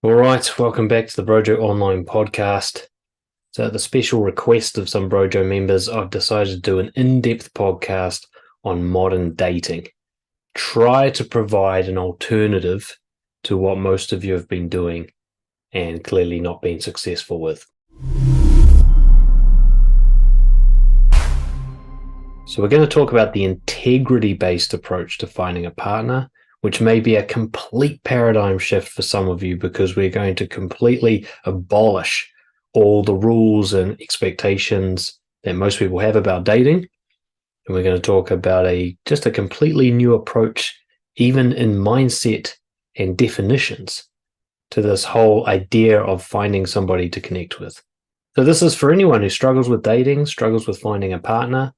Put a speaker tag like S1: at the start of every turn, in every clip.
S1: All right, welcome back to the Brojo Online podcast. So, at the special request of some Brojo members, I've decided to do an in-depth podcast on modern dating. Try to provide an alternative to what most of you have been doing and clearly not been successful with. So, we're going to talk about the integrity-based approach to finding a partner, which may be a complete paradigm shift for some of you because we're going to completely abolish all the rules and expectations that most people have about dating. And we're going to talk about just a completely new approach, even in mindset and definitions, to this whole idea of finding somebody to connect with. So this is for anyone who struggles with dating, struggles with finding a partner.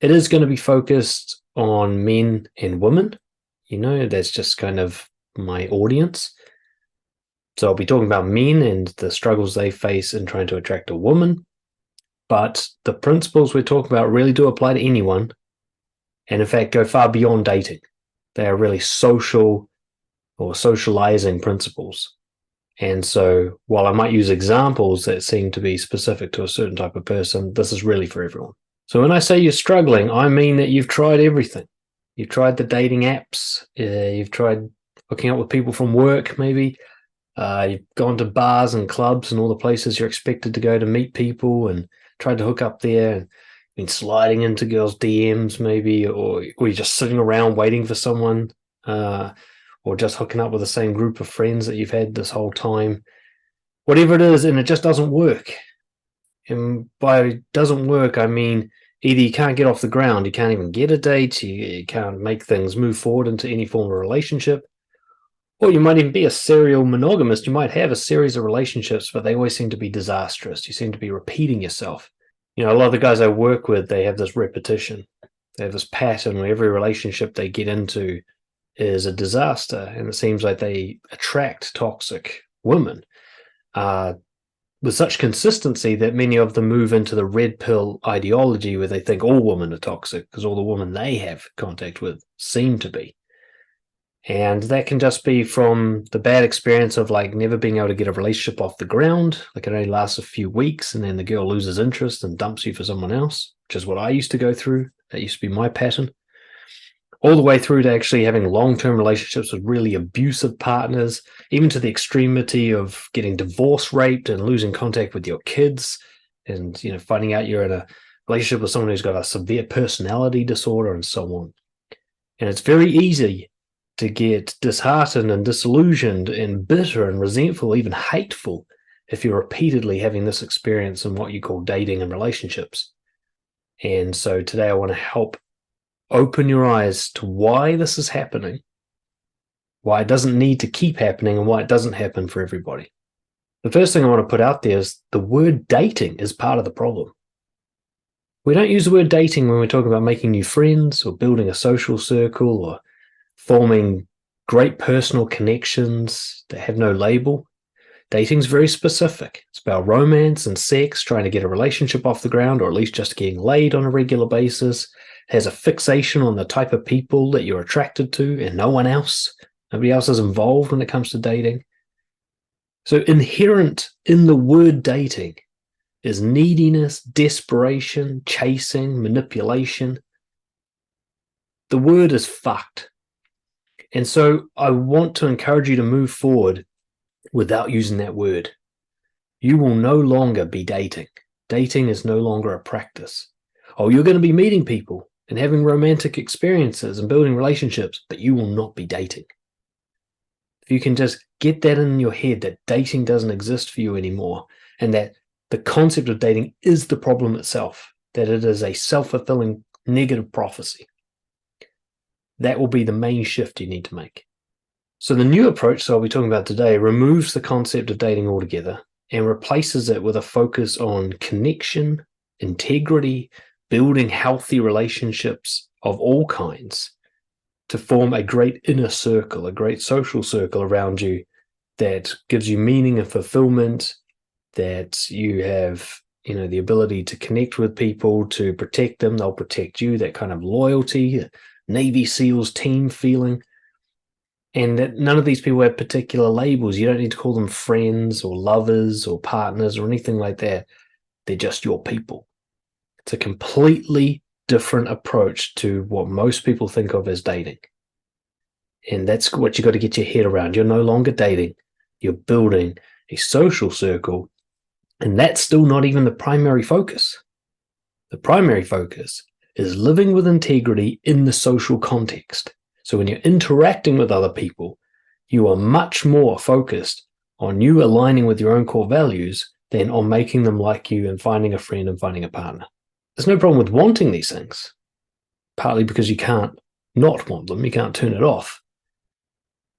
S1: It is going to be focused on men and women. That's just kind of my audience. So I'll be talking about men and the struggles they face in trying to attract a woman. But the principles we're talking about really do apply to anyone, and in fact go far beyond dating. They are really social or socializing principles. And so while I might use examples that seem to be specific to a certain type of person, this is really for everyone. So when I say you're struggling, I mean that you've tried everything. You've tried the dating apps. You've tried hooking up with people from work, maybe. You've gone to bars and clubs and all the places you're expected to go to meet people and tried to hook up there and been sliding into girls' DMs, maybe, or you're just sitting around waiting for someone, or just hooking up with the same group of friends that you've had this whole time. Whatever it is, and it just doesn't work. And by it doesn't work, I mean either you can't get off the ground, you can't even get a date, you can't make things move forward into any form of relationship, or you might even be a serial monogamist. You might have a series of relationships, but they always seem to be disastrous. You seem to be repeating yourself. A lot of the guys I work with, they have this repetition. They have this pattern where every relationship they get into is a disaster, and it seems like they attract toxic women with such consistency that many of them move into the red pill ideology where they think all women are toxic because all the women they have contact with seem to be. And that can just be from the bad experience of never being able to get a relationship off the ground. It only lasts a few weeks and then the girl loses interest and dumps you for someone else, which is what I used to go through. That used to be my pattern. All the way through to actually having long-term relationships with really abusive partners, even to the extremity of getting divorced, raped, and losing contact with your kids, and finding out you're in a relationship with someone who's got a severe personality disorder and so on. And it's very easy to get disheartened and disillusioned and bitter and resentful, even hateful, if you're repeatedly having this experience in what you call dating and relationships. And so today I want to help open your eyes to why this is happening, why it doesn't need to keep happening, and why it doesn't happen for everybody. The first thing I want to put out there is the word dating is part of the problem. We don't use the word dating when we're talking about making new friends or building a social circle or forming great personal connections that have no label. Dating's very specific. It's about romance and sex, trying to get a relationship off the ground, or at least just getting laid on a regular basis. It has a fixation on the type of people that you're attracted to and no one else. Nobody else is involved when it comes to dating. So inherent in the word dating is neediness, desperation, chasing, manipulation. The word is fucked. And so I want to encourage you to move forward without using that word. You will no longer be dating. Dating is no longer a practice. Oh, you're going to be meeting people and having romantic experiences and building relationships, but you will not be dating. If you can just get that in your head that dating doesn't exist for you anymore, and that the concept of dating is the problem itself, that it is a self-fulfilling negative prophecy, that will be the main shift you need to make. So the new approach that I'll be talking about today removes the concept of dating altogether and replaces it with a focus on connection, integrity, building healthy relationships of all kinds to form a great inner circle, a great social circle around you that gives you meaning and fulfillment, that you have, the ability to connect with people, to protect them, they'll protect you, that kind of loyalty, Navy SEALs team feeling. And that none of these people have particular labels. You don't need to call them friends or lovers or partners or anything like that. They're just your people. It's a completely different approach to what most people think of as dating. And that's what you got to get your head around. You're no longer dating. You're building a social circle. And that's still not even the primary focus. The primary focus is living with integrity in the social context. So when you're interacting with other people, you are much more focused on you aligning with your own core values than on making them like you and finding a friend and finding a partner. There's no problem with wanting these things, partly because you can't not want them. You can't turn it off.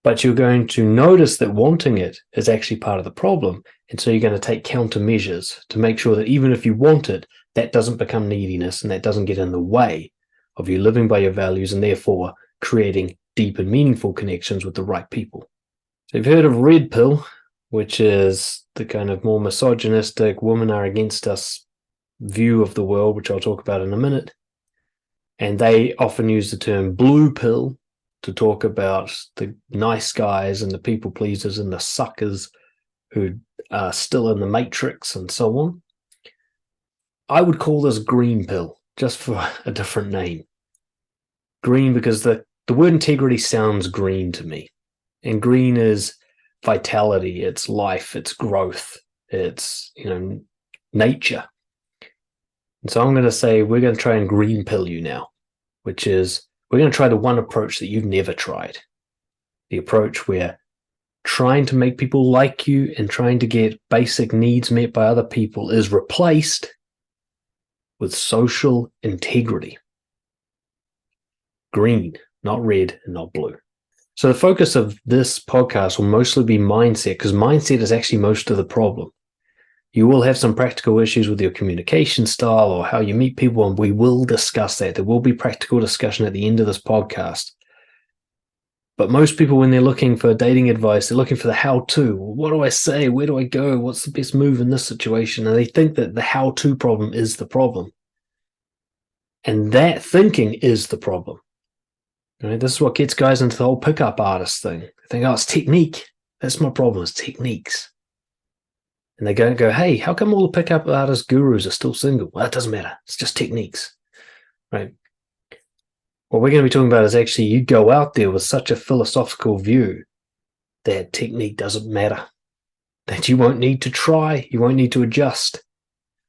S1: But you're going to notice that wanting it is actually part of the problem. And so you're going to take countermeasures to make sure that even if you want it, that doesn't become neediness and that doesn't get in the way of you living by your values and therefore creating deep and meaningful connections with the right people. So you've heard of red pill, which is the kind of more misogynistic, women are against us view of the world, which I'll talk about in a minute. And they often use the term blue pill to talk about the nice guys and the people pleasers and the suckers who are still in the matrix and so on. I would call this green pill, just for a different name. Green because the word integrity sounds green to me. And green is vitality, it's life, it's growth, it's, nature. And so I'm going to say we're going to try and green pill you now, which is we're going to try the one approach that you've never tried. The approach where trying to make people like you and trying to get basic needs met by other people is replaced with social integrity. Green, not red and not blue. So the focus of this podcast will mostly be mindset, because mindset is actually most of the problem. You will have some practical issues with your communication style or how you meet people, and we will discuss that. There will be practical discussion at the end of this podcast. But most people, when they're looking for dating advice, they're looking for the how-to. What do I say? Where do I go? What's the best move in this situation? And they think that the how-to problem is the problem. And that thinking is the problem. Right? This is what gets guys into the whole pickup artist thing. They think, it's technique. That's my problem, it's techniques. And they go, hey, how come all the pickup artist gurus are still single? Well, it doesn't matter. It's just techniques, right? What we're going to be talking about is actually you go out there with such a philosophical view that technique doesn't matter, that you won't need to try, you won't need to adjust,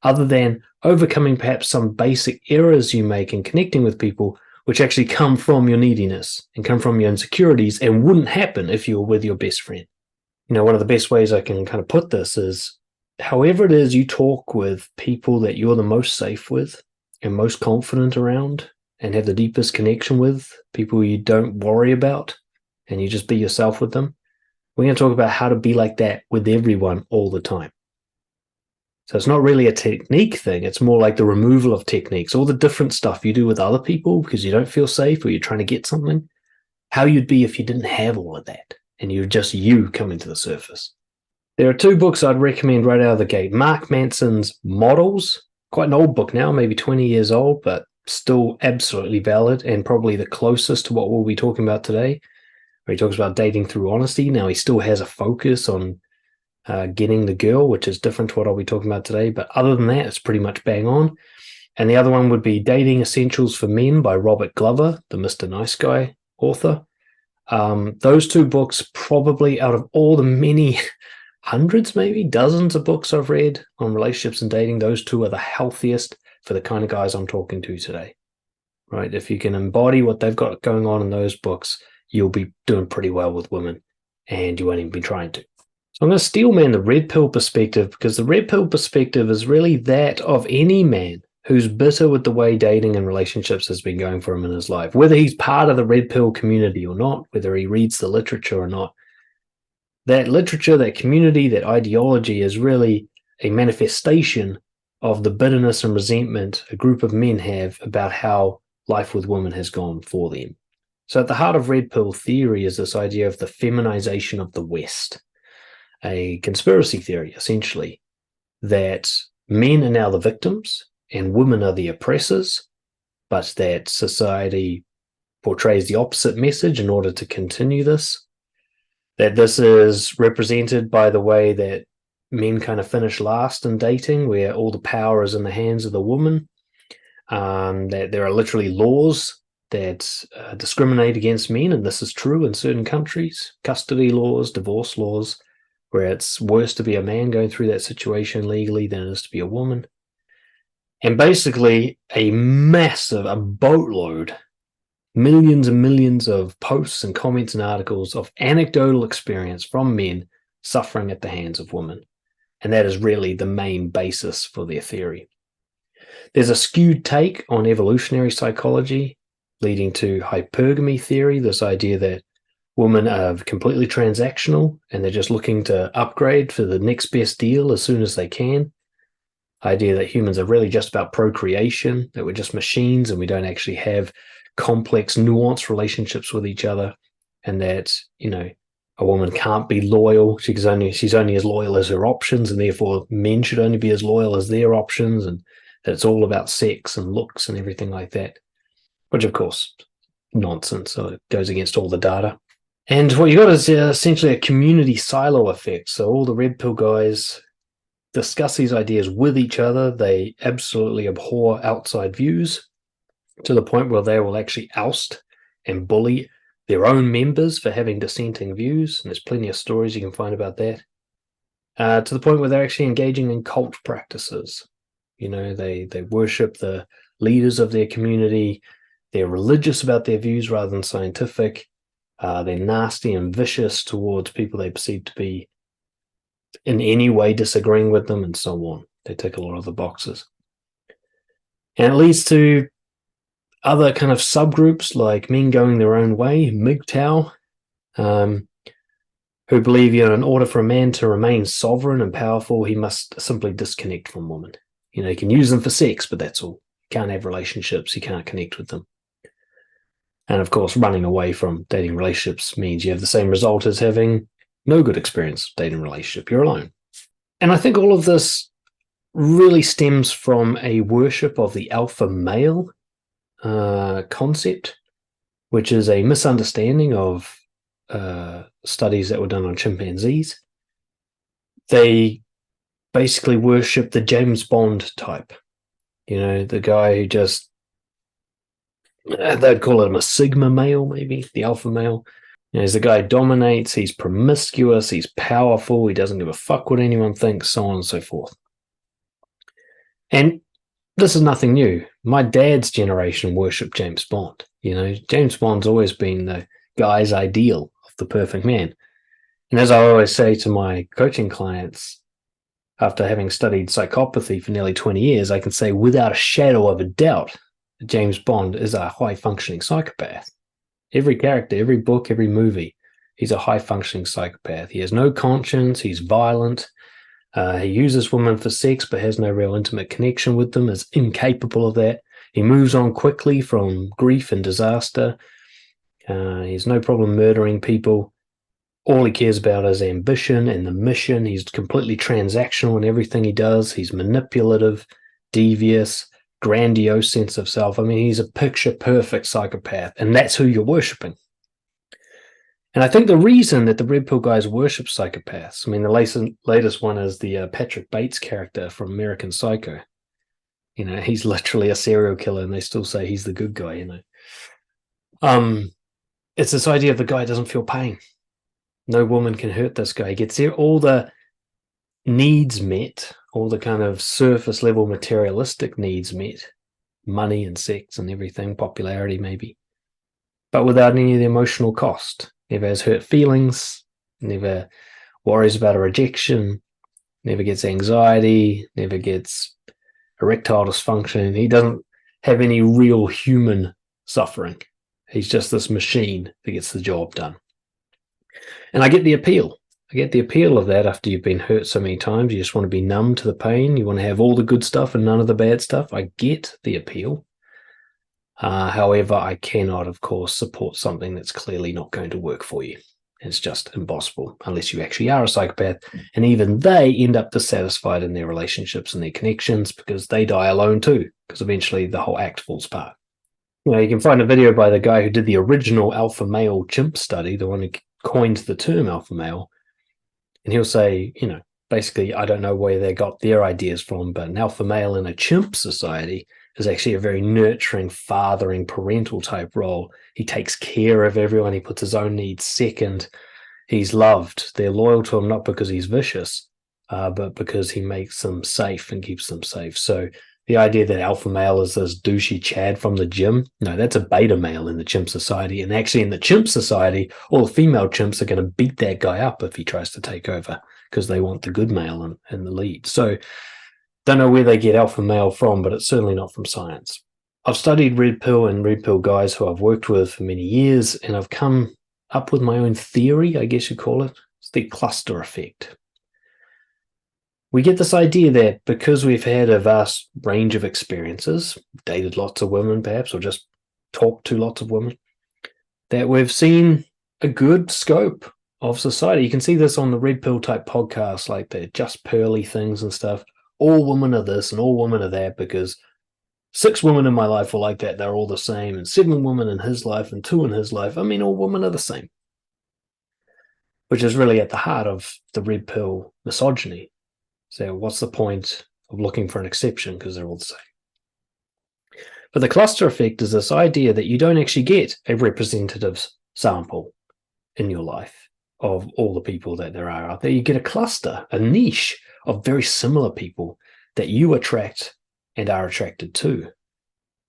S1: other than overcoming perhaps some basic errors you make in connecting with people, which actually come from your neediness and come from your insecurities and wouldn't happen if you were with your best friend. One of the best ways I can kind of put this is, however it is you talk with people that you're the most safe with and most confident around and have the deepest connection with, people you don't worry about, and you just be yourself with them, we're going to talk about how to be like that with everyone all the time. So it's not really a technique thing. It's more like the removal of techniques, all the different stuff you do with other people because you don't feel safe or you're trying to get something, how you'd be if you didn't have all of that and you're just you coming to the surface. There are two books I'd recommend right out of the gate. Mark Manson's Models, quite an old book now, maybe 20 years old, but still absolutely valid and probably the closest to what we'll be talking about today, where he talks about dating through honesty. Now, he still has a focus on getting the girl, which is different to what I'll be talking about today. But other than that, it's pretty much bang on. And the other one would be Dating Essentials for Men by Robert Glover, the Mr. Nice Guy author. Those two books, probably out of all the many hundreds, maybe dozens of books I've read on relationships and dating, those two are the healthiest for the kind of guys I'm talking to today, right? If you can embody what they've got going on in those books, you'll be doing pretty well with women and you won't even be trying to. So I'm going to steel man the red pill perspective, because the red pill perspective is really that of any man who's bitter with the way dating and relationships has been going for him in his life, whether he's part of the red pill community or not, whether he reads the literature or not. That literature, that community, that ideology is really a manifestation of the bitterness and resentment a group of men have about how life with women has gone for them. So at the heart of red pill theory is this idea of the feminization of the West, a conspiracy theory, essentially, that men are now the victims and women are the oppressors, but that society portrays the opposite message in order to continue this. That this is represented by the way that men kind of finish last in dating, where all the power is in the hands of the woman. That there are literally laws that discriminate against men, and this is true in certain countries, custody laws, divorce laws, where it's worse to be a man going through that situation legally than it is to be a woman. And basically a boatload, millions and millions of posts and comments and articles of anecdotal experience from men suffering at the hands of women. And that is really the main basis for their theory. There's a skewed take on evolutionary psychology, leading to hypergamy theory, this idea that women are completely transactional and they're just looking to upgrade for the next best deal as soon as they can. Idea that humans are really just about procreation, that we're just machines and we don't actually have complex, nuanced relationships with each other, and that, a woman can't be loyal. She's only as loyal as her options, and therefore men should only be as loyal as their options, and that it's all about sex and looks and everything like that, which of course nonsense. So it goes against all the data. And what you got is essentially a community silo effect. So all the red pill guys discuss these ideas with each other. They absolutely abhor outside views to the point where they will actually oust and bully their own members for having dissenting views. And there's plenty of stories you can find about that. To the point where they're actually engaging in cult practices. They worship the leaders of their community. They're religious about their views rather than scientific. They're nasty and vicious towards people they perceive to be in any way disagreeing with them, and so on. They tick a lot of the boxes. And it leads to other kind of subgroups like men going their own way, MGTOW, who believe, in order for a man to remain sovereign and powerful, he must simply disconnect from women. He can use them for sex, but that's all. He can't have relationships. He can't connect with them. And of course, running away from dating relationships means you have the same result as having no good experience dating a relationship. You're alone. And I think all of this really stems from a worship of the alpha male concept, which is a misunderstanding of studies that were done on chimpanzees. They basically worship the James Bond type. The guy who just, they'd call him a sigma male, maybe, the alpha male. He's the guy who dominates, he's promiscuous, he's powerful, he doesn't give a fuck what anyone thinks, so on and so forth. And this is nothing new. My dad's generation worshipped James Bond. James Bond's always been the guy's ideal of the perfect man. And as I always say to my coaching clients, after having studied psychopathy for nearly 20 years, I can say without a shadow of a doubt that James Bond is a high-functioning psychopath. Every character, every book, every movie, he's a high-functioning psychopath. He has no conscience, he's violent, he uses women for sex but has no real intimate connection with them, is incapable of that. He moves on quickly from grief and disaster. He has no problem murdering people. All he cares about is ambition and the mission. He's completely transactional in everything he does. He's manipulative, devious, grandiose sense of self. I mean, he's a picture-perfect psychopath, and that's who you're worshipping. And I think the reason that the red pill guys worship psychopaths, I mean, the latest one is the Patrick Bates character from American Psycho. He's literally a serial killer, and they still say he's the good guy, It's this idea of the guy doesn't feel pain. No woman can hurt this guy. He gets all the needs met, all the kind of surface level materialistic needs met, money and sex and everything, popularity maybe, but without any of the emotional cost. Never has hurt feelings, never worries about a rejection, never gets anxiety, never gets erectile dysfunction. He doesn't have any real human suffering. He's just this machine that gets the job done. And I get the appeal. I get the appeal of that after you've been hurt so many times. You just want to be numb to the pain. You want to have all the good stuff and none of the bad stuff. I get the appeal. However, I cannot, of course, support something that's clearly not going to work for you. It's just impossible unless you actually are a psychopath. And even they end up dissatisfied in their relationships and their connections because they die alone too, because eventually the whole act falls apart. You can find a video by the guy who did the original alpha male chimp study, the one who coined the term alpha male, and he'll say, basically, I don't know where they got their ideas from, but an alpha male in a chimp society is actually a very nurturing, fathering, parental type role. He takes care of everyone. He puts his own needs second. He's loved. They're loyal to him not because he's vicious, but because he makes them safe and keeps them safe. So the idea that alpha male is this douchey Chad from the gym, no, that's a beta male in the chimp society. And actually in the chimp society, all the female chimps are going to beat that guy up if he tries to take over because they want the good male in the lead. So don't know where they get alpha male from, but it's certainly not from science. I've studied red pill and red pill guys who I've worked with for many years, and I've come up with my own theory, I guess you'd call it. It's the cluster effect. We get this idea that because we've had a vast range of experiences, dated lots of women perhaps, or just talked to lots of women, that we've seen a good scope of society. You can see this on the red pill type podcasts, like the Just Pearly things and stuff. All women are this and all women are that because 6 women in my life were like that. They're all the same. And 7 women in his life and 2 in his life. I mean, all women are the same. Which is really at the heart of the red pill misogyny. So what's the point of looking for an exception because they're all the same? But the cluster effect is this idea that you don't actually get a representative sample in your life of all the people that there are out there. You get a cluster, a niche of very similar people that you attract and are attracted to.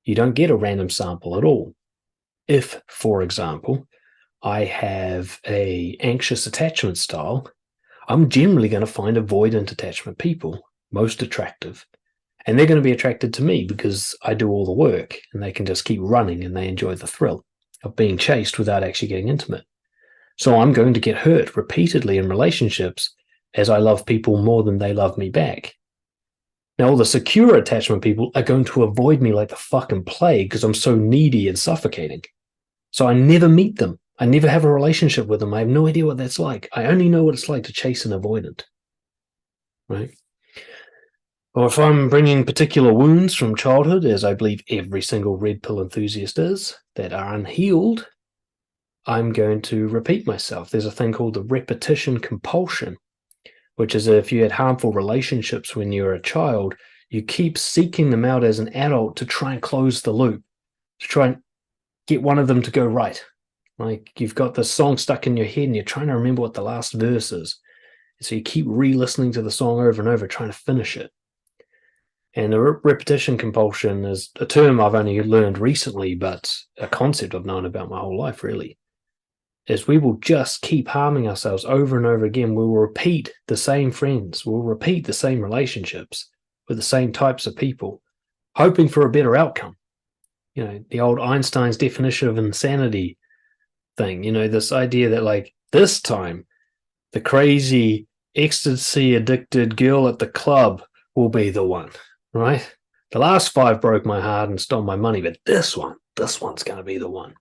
S1: You don't get a random sample at all. If, for example, I have an anxious attachment style, I'm generally going to find avoidant attachment people most attractive. And they're going to be attracted to me because I do all the work and they can just keep running and they enjoy the thrill of being chased without actually getting intimate. So I'm going to get hurt repeatedly in relationships as I love people more than they love me back. Now, all the secure attachment people are going to avoid me like the fucking plague because I'm so needy and suffocating. So I never meet them. I never have a relationship with them. I have no idea what that's like. I only know what it's like to chase an avoidant, right? Or if I'm bringing particular wounds from childhood, as I believe every single red pill enthusiast is, that are unhealed, I'm going to repeat myself. There's a thing called the repetition compulsion, which is if you had harmful relationships when you were a child, you keep seeking them out as an adult to try and close the loop, to try and get one of them to go right. Like you've got the song stuck in your head and you're trying to remember what the last verse is. So you keep re-listening to the song over and over, trying to finish it. And the repetition compulsion is a term I've only learned recently, but a concept I've known about my whole life, really, is we will just keep harming ourselves over and over again. We will repeat the same friends. We'll repeat the same relationships with the same types of people, hoping for a better outcome. The old Einstein's definition of insanity thing, this idea that like this time the crazy ecstasy addicted girl at the club will be the one, right? The last 5 broke my heart and stole my money, but this one's going to be the one.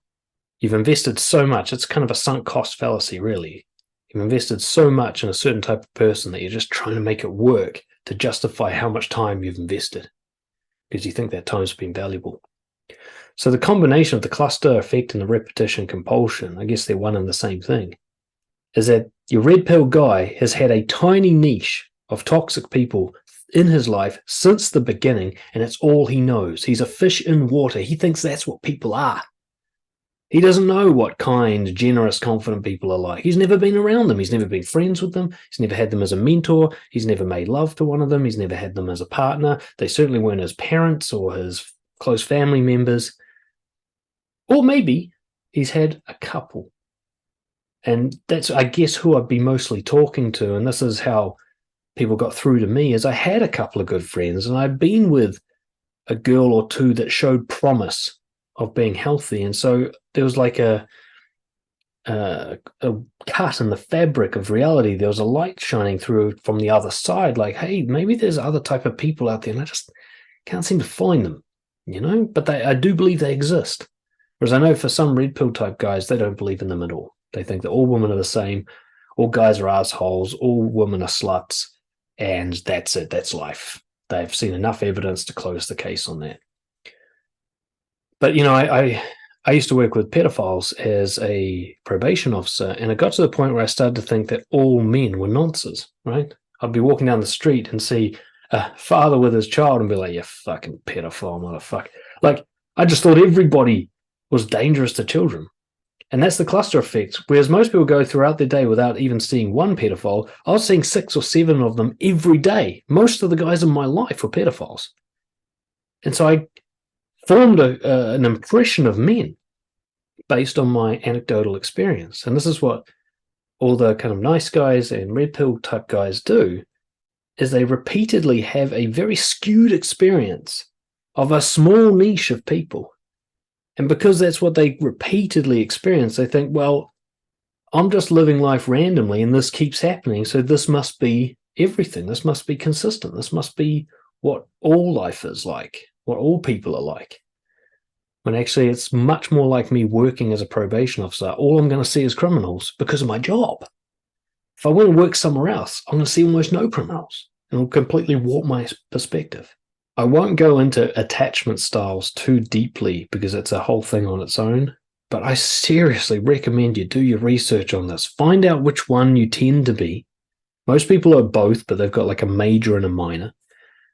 S1: You've invested so much. It's kind of a sunk cost fallacy, really. You've invested so much in a certain type of person that you're just trying to make it work to justify how much time you've invested because you think that time's been valuable. So the combination of the cluster effect and the repetition compulsion, I guess they're one and the same thing, is that your red pill guy has had a tiny niche of toxic people in his life since the beginning, and it's all he knows. He's a fish in water. He thinks that's what people are. He doesn't know what kind, generous, confident people are like. He's never been around them. He's never been friends with them. He's never had them as a mentor. He's never made love to one of them. He's never had them as a partner. They certainly weren't his parents or his close family members. Or maybe he's had a couple. And that's, I guess, who I'd be mostly talking to. And this is how people got through to me, is I had a couple of good friends and I'd been with a girl or two that showed promise of being healthy. And so there was like a cut in the fabric of reality. There was a light shining through from the other side, like, hey, maybe there's other type of people out there and I just can't seem to find them, but I do believe they exist. Whereas I know for some red pill type guys, they don't believe in them at all. They think that all women are the same, all guys are assholes, all women are sluts, and that's it, that's life. They've seen enough evidence to close the case on that. But, I I used to work with pedophiles as a probation officer, and it got to the point where I started to think that all men were nonces, right? I'd be walking down the street and see a father with his child and be like, you fucking pedophile motherfucker. Like, I just thought everybody was dangerous to children. And that's the cluster effect. Whereas most people go throughout their day without even seeing one pedophile, I was seeing 6 or 7 of them every day. Most of the guys in my life were pedophiles. And so I formed an impression of men based on my anecdotal experience. And this is what all the kind of nice guys and red pill type guys do, is they repeatedly have a very skewed experience of a small niche of people. And because that's what they repeatedly experience, they think, well, I'm just living life randomly and this keeps happening, so this must be everything. This must be consistent. This must be what all life is like, what all people are like. When actually it's much more like me working as a probation officer. All I'm going to see is criminals because of my job. If I want to work somewhere else, I'm going to see almost no criminals, and it'll completely warp my perspective. I won't go into attachment styles too deeply because it's a whole thing on its own, but I seriously recommend you do your research on this. Find out which one you tend to be. Most people are both, but they've got like a major and a minor.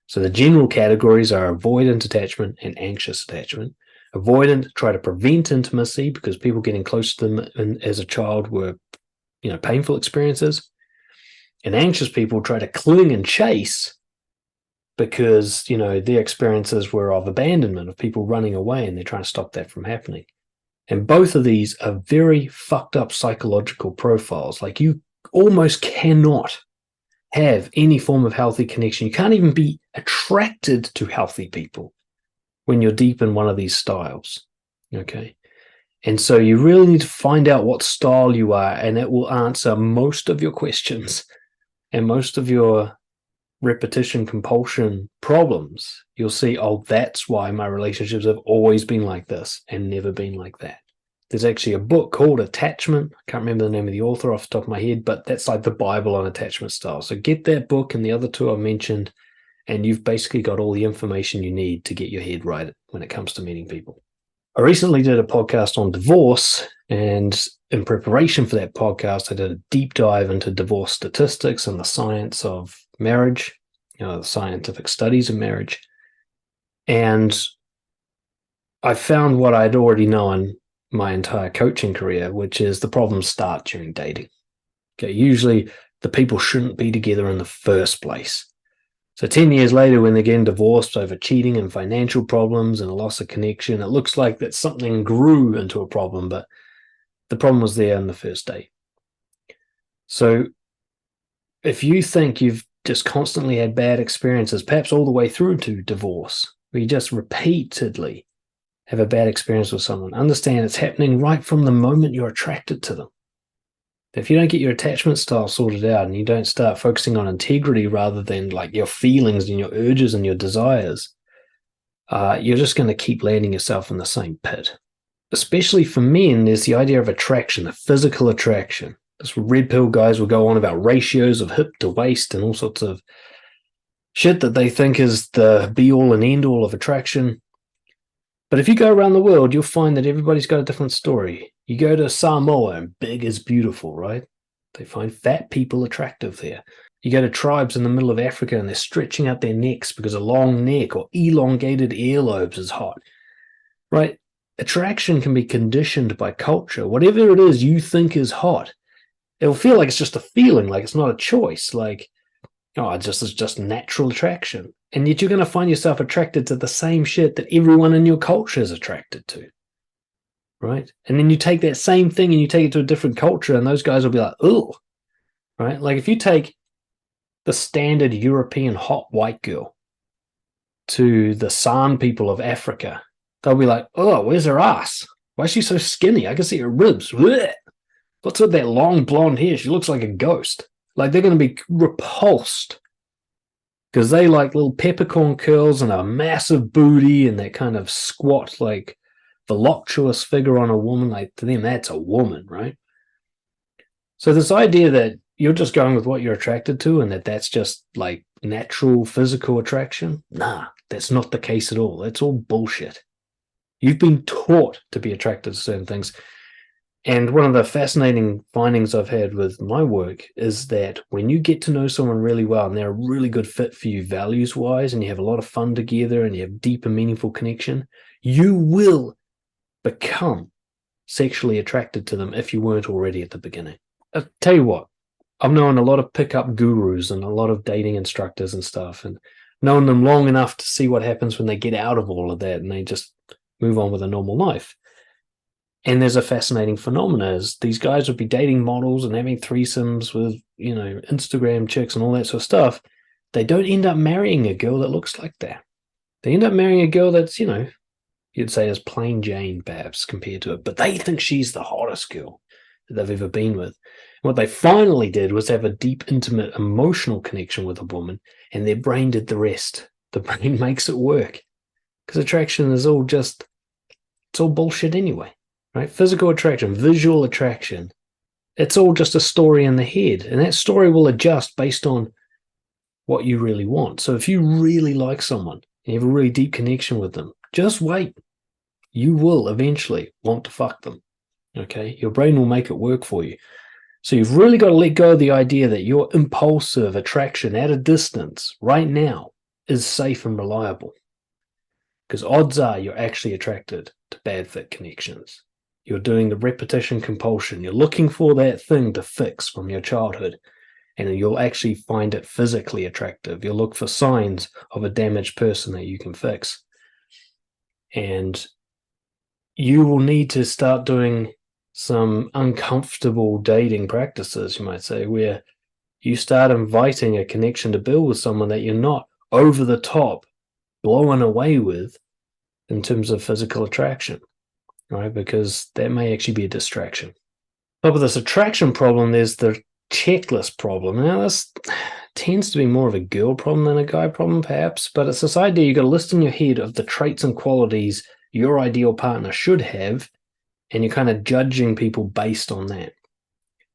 S1: So the general categories are avoidant attachment and anxious attachment. Avoidant, try to prevent intimacy because people getting close to them as a child were, painful experiences. And anxious people try to cling and chase because, their experiences were of abandonment, of people running away, and they're trying to stop that from happening. And both of these are very fucked up psychological profiles. Like, you almost cannot have any form of healthy connection. You can't even be attracted to healthy people when you're deep in one of these styles, okay? And so you really need to find out what style you are, and it will answer most of your questions and most of your repetition compulsion problems. You'll see, oh, that's why my relationships have always been like this and never been like that. There's actually a book called Attachment. I can't remember the name of the author off the top of my head, but that's like the Bible on attachment style. So get that book and the other two I mentioned, and you've basically got all the information you need to get your head right when it comes to meeting people. I recently did a podcast on divorce, and in preparation for that podcast, I did a deep dive into divorce statistics and the science of marriage, the scientific studies of marriage. And I found what I'd already known my entire coaching career, which is the problems start during dating. Okay, usually the people shouldn't be together in the first place. So 10 years later, when they're getting divorced over cheating and financial problems and a loss of connection, it looks like that something grew into a problem, but the problem was there in the first date. So if you think you've just constantly had bad experiences, perhaps all the way through to divorce, where you just repeatedly have a bad experience with someone, understand it's happening right from the moment you're attracted to them. If you don't get your attachment style sorted out and you don't start focusing on integrity rather than like your feelings and your urges and your desires, you're just going to keep landing yourself in the same pit. Especially for men, there's the idea of attraction, the physical attraction. This red pill guys will go on about ratios of hip to waist and all sorts of shit that they think is the be-all and end-all of attraction. But if you go around the world, you'll find that everybody's got a different story. You go to Samoa and big is beautiful, right? They find fat people attractive there. You go to tribes in the middle of Africa and they're stretching out their necks because a long neck or elongated earlobes is hot, right? Attraction can be conditioned by culture. Whatever it is you think is hot, it'll feel like it's just a feeling, like it's not a choice, like, it's just natural attraction. And yet you're going to find yourself attracted to the same shit that everyone in your culture is attracted to, right? And then you take that same thing and you take it to a different culture and those guys will be like, oh, right? Like if you take the standard European hot white girl to the San people of Africa, they'll be like, oh, where's her ass? Why is she so skinny? I can see her ribs. Blech. What's with that long blonde hair? She looks like a ghost. Like they're going to be repulsed because they like little peppercorn curls and a massive booty and that kind of squat, like voluptuous figure on a woman. Like to them, that's a woman, right? So this idea that you're just going with what you're attracted to and that's just like natural physical attraction, nah, that's not the case at all. That's all bullshit. You've been taught to be attracted to certain things. And one of the fascinating findings I've had with my work is that when you get to know someone really well and they're a really good fit for you values-wise, and you have a lot of fun together and you have deep and meaningful connection, you will become sexually attracted to them if you weren't already at the beginning. I'll tell you what, I've known a lot of pickup gurus and a lot of dating instructors and stuff, and known them long enough to see what happens when they get out of all of that and they just move on with a normal life. And there's a fascinating phenomenon is these guys would be dating models and having threesomes with, Instagram chicks and all that sort of stuff. They don't end up marrying a girl that looks like that. They end up marrying a girl that's, you'd say is plain Jane, perhaps, compared to it. But they think she's the hottest girl that they've ever been with. And what they finally did was have a deep, intimate, emotional connection with a woman, and their brain did the rest. The brain makes it work. Because attraction is all it's all bullshit anyway. Right? Physical attraction, visual attraction, it's all just a story in the head, and that story will adjust based on what you really want. So if you really like someone and you have a really deep connection with them, just wait. You will eventually want to fuck them. Okay? Your brain will make it work for you. So you've really got to let go of the idea that your impulsive attraction at a distance right now is safe and reliable. Because odds are you're actually attracted to bad fit connections. You're doing the repetition compulsion. You're looking for that thing to fix from your childhood, and you'll actually find it physically attractive. You'll look for signs of a damaged person that you can fix. And you will need to start doing some uncomfortable dating practices, you might say, where you start inviting a connection to build with someone that you're not over the top blown away with in terms of physical attraction. Right, because that may actually be a distraction. But with this attraction problem, there's the checklist problem. Now, this tends to be more of a girl problem than a guy problem, perhaps, but it's this idea you've got a list in your head of the traits and qualities your ideal partner should have, and you're kind of judging people based on that.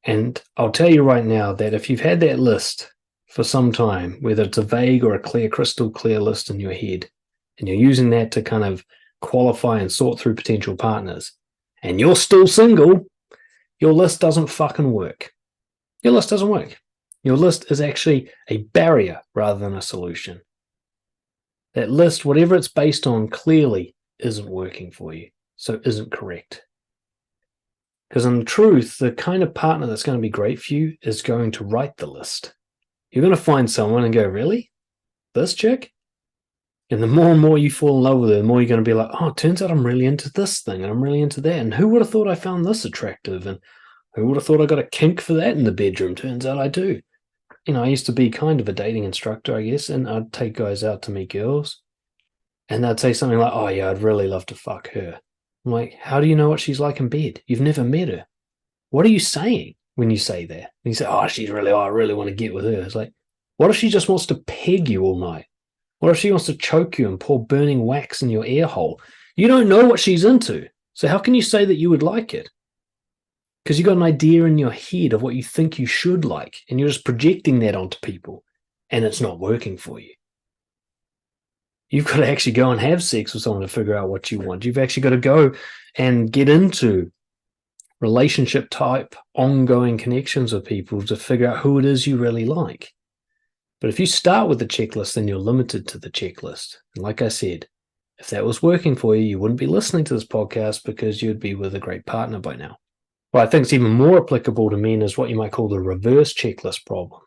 S1: And I'll tell you right now that if you've had that list for some time, whether it's a vague or a clear, crystal clear list in your head, and you're using that to kind of qualify and sort through potential partners, and you're still single, your list doesn't fucking work. Your list doesn't work. Your list is actually a barrier rather than a solution. That list, whatever it's based on, clearly isn't working for you, so it isn't correct. Because in truth, the kind of partner that's going to be great for you is going to write the list. You're going to find someone and go, really? This chick? And the more and more you fall in love with her, the more you're going to be like, oh, it turns out I'm really into this thing and I'm really into that. And who would have thought I found this attractive? And who would have thought I got a kink for that in the bedroom? Turns out I do. I used to be kind of a dating instructor, I guess, and I'd take guys out to meet girls. And they'd say something like, oh, yeah, I'd really love to fuck her. I'm like, how do you know what she's like in bed? You've never met her. What are you saying when you say that? And you say, I really want to get with her. It's like, what if she just wants to peg you all night? What if she wants to choke you and pour burning wax in your ear hole? You don't know what she's into. So how can you say that you would like it? Because you've got an idea in your head of what you think you should like, and you're just projecting that onto people, and it's not working for you. You've got to actually go and have sex with someone to figure out what you want. You've actually got to go and get into relationship type, ongoing connections with people to figure out who it is you really like. But if you start with the checklist, then you're limited to the checklist. And like I said, if that was working for you, you wouldn't be listening to this podcast because you'd be with a great partner by now. What I think is even more applicable to men is what you might call the reverse checklist problem.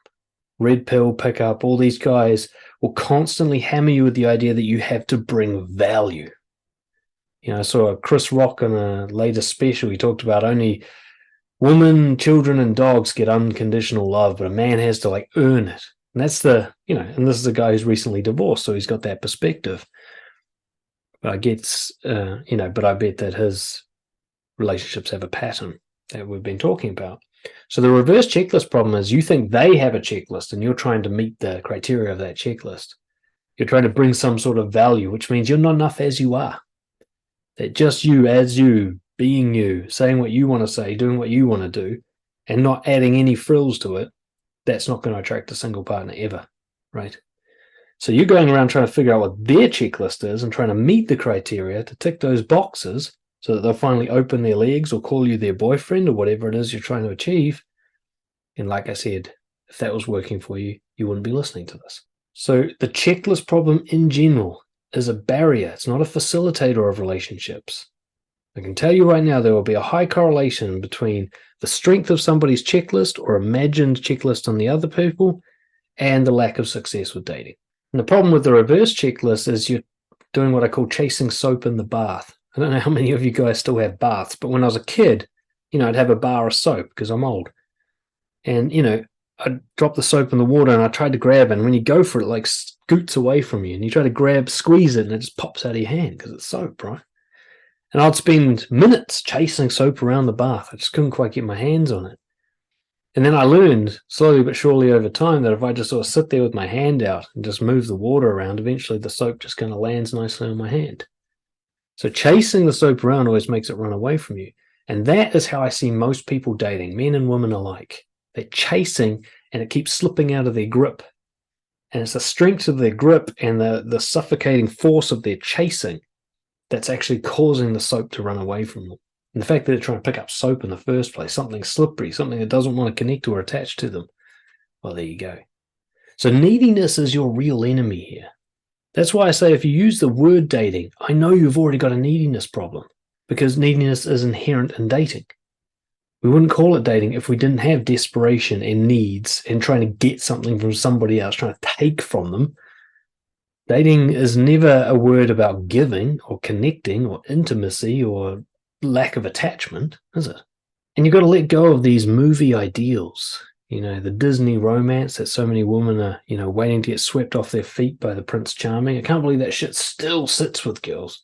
S1: Red pill, pickup, all these guys will constantly hammer you with the idea that you have to bring value. I saw Chris Rock in a latest special. He talked about only women, children, and dogs get unconditional love, but a man has to earn it. And that's and this is a guy who's recently divorced, so he's got that perspective. But I bet that his relationships have a pattern that we've been talking about. So the reverse checklist problem is you think they have a checklist and you're trying to meet the criteria of that checklist. You're trying to bring some sort of value, which means you're not enough as you are. That just you as you, being you, saying what you want to say, doing what you want to do, and not adding any frills to it, that's not going to attract a single partner ever, right? So you're going around trying to figure out what their checklist is and trying to meet the criteria to tick those boxes so that they'll finally open their legs or call you their boyfriend or whatever it is you're trying to achieve. And like I said, if that was working for you, you wouldn't be listening to this. So the checklist problem in general is a barrier. It's not a facilitator of relationships. I can tell you right now, there will be a high correlation between the strength of somebody's checklist or imagined checklist on the other people and the lack of success with dating. And the problem with the reverse checklist is you're doing what I call chasing soap in the bath. I don't know how many of you guys still have baths, but when I was a kid, I'd have a bar of soap because I'm old. And, I'd drop the soap in the water and I tried to grab it. And when you go for it, it like scoots away from you. And you try to squeeze it and it just pops out of your hand because it's soap, right? And I'd spend minutes chasing soap around the bath. I just couldn't quite get my hands on it. And then I learned slowly but surely over time that if I just sort of sit there with my hand out and just move the water around, eventually the soap just kind of lands nicely on my hand. So chasing the soap around always makes it run away from you. And that is how I see most people dating, men and women alike. They're chasing and it keeps slipping out of their grip. And it's the strength of their grip and the suffocating force of their chasing that's actually causing the soap to run away from them. And the fact that they're trying to pick up soap in the first place, something slippery, something that doesn't want to connect or attach to them, well, there you go. So neediness is your real enemy here. That's why I say if you use the word dating, I know you've already got a neediness problem because neediness is inherent in dating. We wouldn't call it dating if we didn't have desperation and needs and trying to get something from somebody else, trying to take from them. Dating is never a word about giving or connecting or intimacy or lack of attachment, is it? And you've got to let go of these movie ideals, the Disney romance that so many women are, waiting to get swept off their feet by the Prince Charming. I can't believe that shit still sits with girls.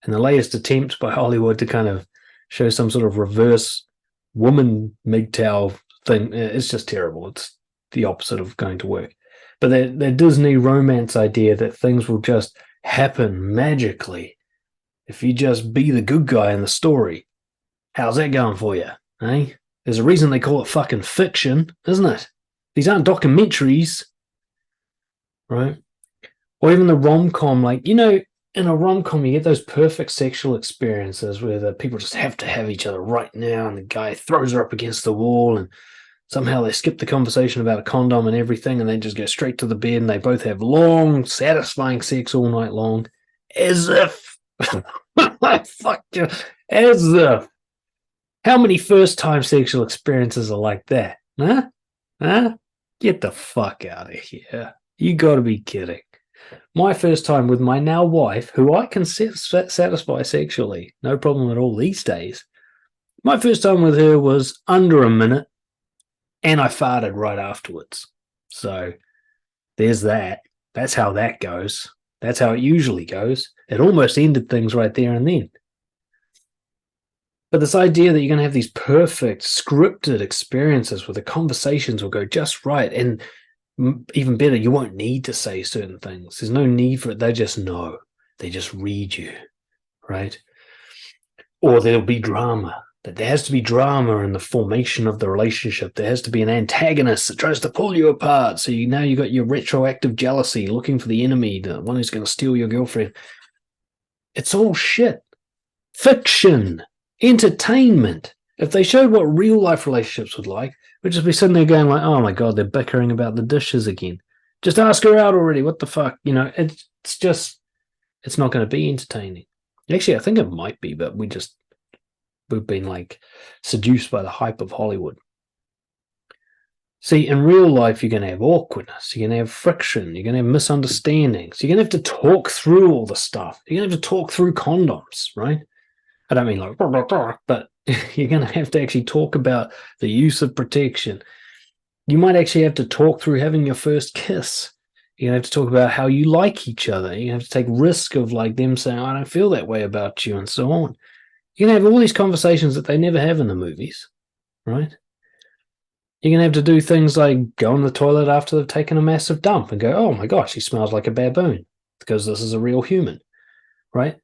S1: And the latest attempt by Hollywood to kind of show some sort of reverse woman MGTOW thing, it's just terrible. It's the opposite of going to work. But that Disney romance idea that things will just happen magically if you just be the good guy in the story. How's that going for you, eh? There's a reason they call it fucking fiction, isn't it? These aren't documentaries, right? Or even the rom-com, in a rom-com, you get those perfect sexual experiences where the people just have to have each other right now and the guy throws her up against the wall and somehow they skip the conversation about a condom and everything and they just go straight to the bed and they both have long, satisfying sex all night long. As if. Fuck you. As if. How many first-time sexual experiences are like that? Huh? Get the fuck out of here. You gotta be kidding. My first time with my now wife, who I can satisfy sexually, no problem at all these days. My first time with her was under a minute, and I farted right afterwards. So there's that. That's how that goes. That's how it usually goes. It almost ended things right there and then. But this idea that you're going to have these perfect scripted experiences where the conversations will go just right, and even better, you won't need to say certain things. There's no need for it. They just know. They just read you, right? Or there'll be drama. That there has to be drama in the formation of the relationship. There has to be an antagonist that tries to pull you apart. So now you got your retroactive jealousy, looking for the enemy, the one who's going to steal your girlfriend. It's all shit. Fiction. Entertainment. If they showed what real life relationships would like, we'd just be sitting there going like, oh my God, they're bickering about the dishes again. Just ask her out already. What the fuck? It's not going to be entertaining. Actually, I think it might be, but we've been seduced by the hype of Hollywood. See, in real life, you're going to have awkwardness. You're going to have friction. You're going to have misunderstandings. You're going to have to talk through all the stuff. You're going to have to talk through condoms, right? I don't mean but you're going to have to actually talk about the use of protection. You might actually have to talk through having your first kiss. You're going to have to talk about how you like each other. You have to take risk of them saying, I don't feel that way about you, and so on. You're going to have all these conversations that they never have in the movies, right? You're going to have to do things like go in the toilet after they've taken a massive dump and go, oh my gosh, he smells like a baboon because this is a real human, right?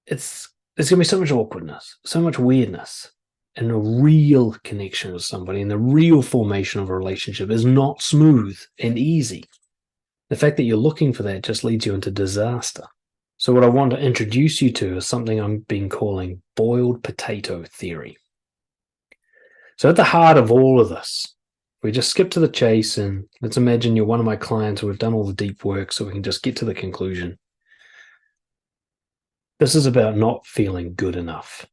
S1: There's going to be so much awkwardness, so much weirdness, and a real connection with somebody and the real formation of a relationship is not smooth and easy. The fact that you're looking for that just leads you into disaster. So what I want to introduce you to is something I've been calling boiled potato theory. So at the heart of all of this, we just skip to the chase and let's imagine you're one of my clients and we've done all the deep work so we can just get to the conclusion. This is about not feeling good enough.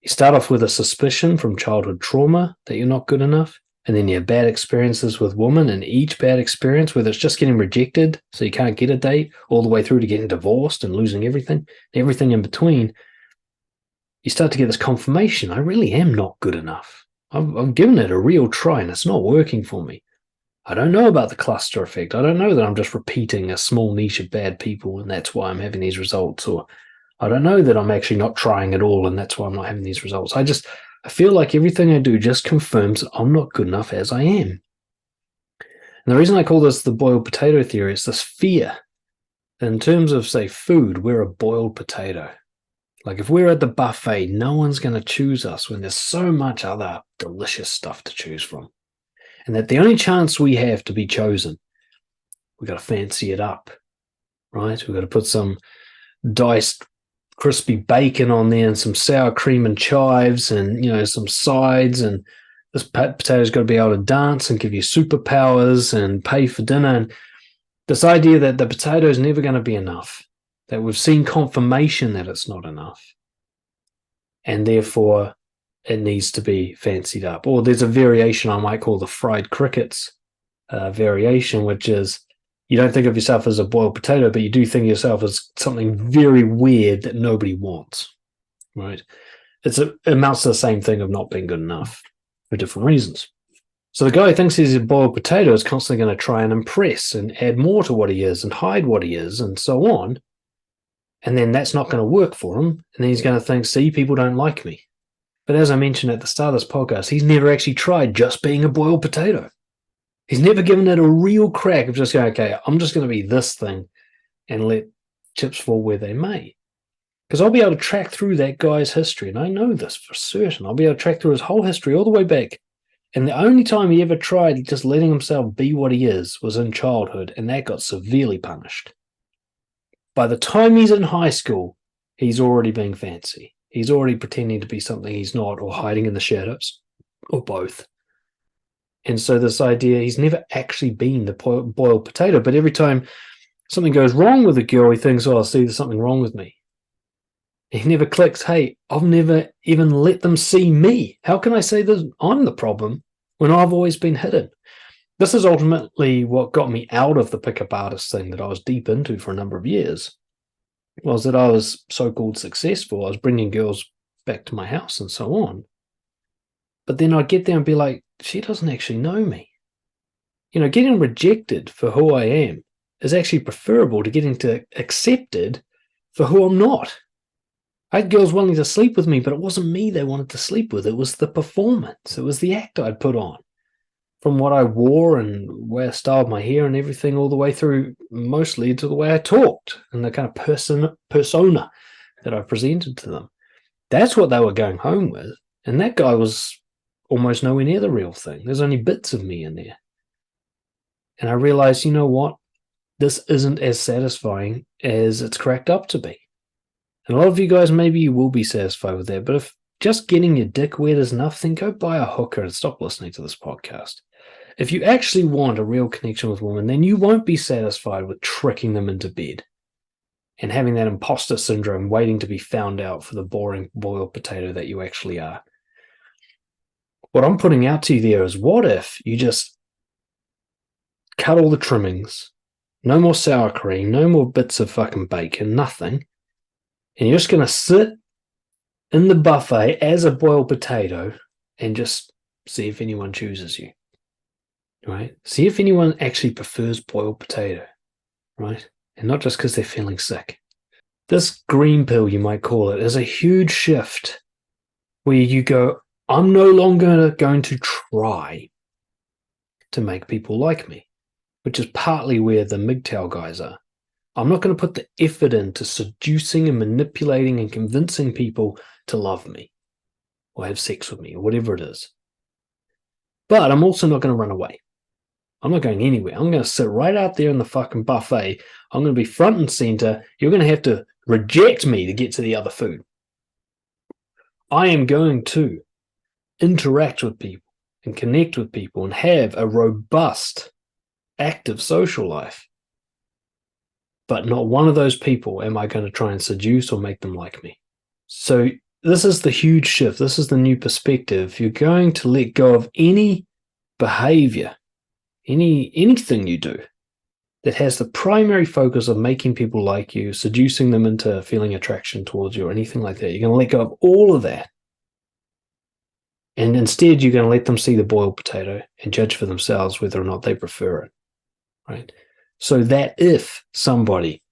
S1: You start off with a suspicion from childhood trauma that you're not good enough, and then you have bad experiences with women, and each bad experience, whether it's just getting rejected so you can't get a date, all the way through to getting divorced and losing everything in between, you start to get this confirmation, I really am not good enough. I've given it a real try and it's not working for me. I don't know about the cluster effect. I don't know that I'm just repeating a small niche of bad people and that's why I'm having these results, or I don't know that I'm actually not trying at all and that's why I'm not having these results. I feel like everything I do just confirms that I'm not good enough as I am. And the reason I call this the boiled potato theory is this fear. In terms of, say, food, we're a boiled potato. Like if we're at the buffet, no one's going to choose us when there's so much other delicious stuff to choose from. And that the only chance we have to be chosen, we've got to fancy it up, right? We've got to put some diced crispy bacon on there and some sour cream and chives and, some sides. And this potato's got to be able to dance and give you superpowers and pay for dinner. And this idea that the potato is never going to be enough, that we've seen confirmation that it's not enough, and therefore it needs to be fancied up. Or there's a variation I might call the fried crickets variation, which is you don't think of yourself as a boiled potato, but you do think of yourself as something very weird that nobody wants, right? It amounts to the same thing of not being good enough for different reasons. So the guy who thinks he's a boiled potato is constantly going to try and impress and add more to what he is and hide what he is and so on. And then that's not going to work for him. And then he's going to think, see, people don't like me. But as I mentioned at the start of this podcast, he's never actually tried just being a boiled potato. He's never given it a real crack of just going, okay, I'm just going to be this thing and let chips fall where they may. Because I'll be able to track through that guy's history, and I know this for certain. I'll be able to track through his whole history all the way back. And the only time he ever tried just letting himself be what he is was in childhood, and that got severely punished. By the time he's in high school, he's already being fancy. He's already pretending to be something he's not, or hiding in the shadows, or both. And so this idea, he's never actually been the boiled potato, but every time something goes wrong with a girl, he thinks, oh, I see there's something wrong with me. He never clicks, hey, I've never even let them see me. How can I say that I'm the problem when I've always been hidden? This is ultimately what got me out of the pickup artist thing that I was deep into for a number of years, was that I was so-called successful. I was bringing girls back to my house and so on. But then I'd get there and be like, she doesn't actually know me. Getting rejected for who I am is actually preferable to getting accepted for who I'm not. I had girls wanting to sleep with me, but it wasn't me they wanted to sleep with. It was the performance. It was the act I'd put on. From what I wore and the way I styled my hair and everything, all the way through mostly to the way I talked and the kind of persona that I presented to them. That's what they were going home with. And that guy was almost nowhere near the real thing. There's only bits of me in there. And I realized, you know what? This isn't as satisfying as it's cracked up to be. And a lot of you guys, maybe you will be satisfied with that. But if just getting your dick wet is enough, then go buy a hooker and stop listening to this podcast. If you actually want a real connection with women, then you won't be satisfied with tricking them into bed and having that imposter syndrome waiting to be found out for the boring boiled potato that you actually are. What I'm putting out to you there is, what if you just cut all the trimmings, no more sour cream, no more bits of fucking bacon, nothing, and you're just going to sit in the buffet as a boiled potato and just see if anyone chooses you, right? See if anyone actually prefers boiled potato, right? And not just because they're feeling sick. This green pill, you might call it, is a huge shift where you go, I'm no longer going to try to make people like me, which is partly where the MGTOW guys are. I'm not going to put the effort into seducing and manipulating and convincing people to love me or have sex with me or whatever it is. But I'm also not going to run away. I'm not going anywhere. I'm going to sit right out there in the fucking buffet. I'm going to be front and center. You're going to have to reject me to get to the other food. I am going to interact with people and connect with people and have a robust, active social life. But not one of those people am I going to try and seduce or make them like me. So this is the huge shift. This is the new perspective. You're going to let go of any behavior, anything you do that has the primary focus of making people like you, seducing them into feeling attraction towards you or anything like that. You're going to let go of all of that. And instead, you're going to let them see the boiled potato and judge for themselves whether or not they prefer it, right? So that if somebody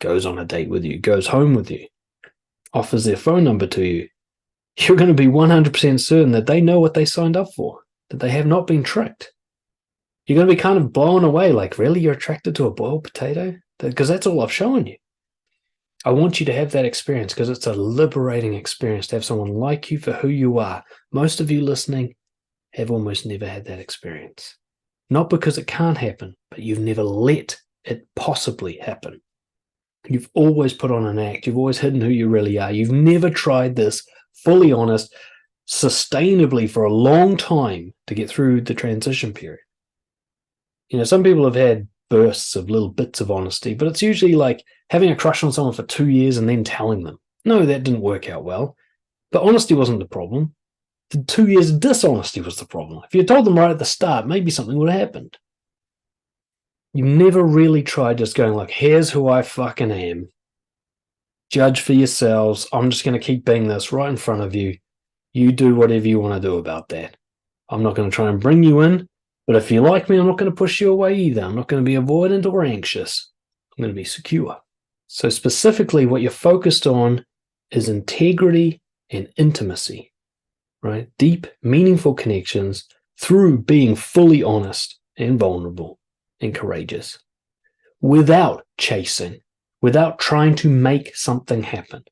S1: goes on a date with you, goes home with you, offers their phone number to you, you're going to be 100% certain that they know what they signed up for, that they have not been tricked. You're going to be kind of blown away, like, really, you're attracted to a boiled potato? Because that's all I've shown you. I want you to have that experience because it's a liberating experience to have someone like you for who you are. Most of you listening have almost never had that experience. Not because it can't happen, but you've never let it possibly happen. You've always put on an act. You've always hidden who you really are. You've never tried this fully honest, sustainably for a long time to get through the transition period. Some people have had bursts of little bits of honesty, but it's usually like having a crush on someone for 2 years and then telling them, no, that didn't work out well. But honesty wasn't the problem. The 2 years of dishonesty was the problem. If you told them right at the start, maybe something would have happened. You never really tried just going like, here's who I fucking am. Judge for yourselves. I'm just going to keep being this right in front of you. You do whatever you want to do about that. I'm not going to try and bring you in. But if you like me, I'm not going to push you away either. I'm not going to be avoidant or anxious. I'm going to be secure. So specifically, what you're focused on is integrity and intimacy, right? Deep, meaningful connections through being fully honest and vulnerable and courageous without chasing, without trying to make something happen,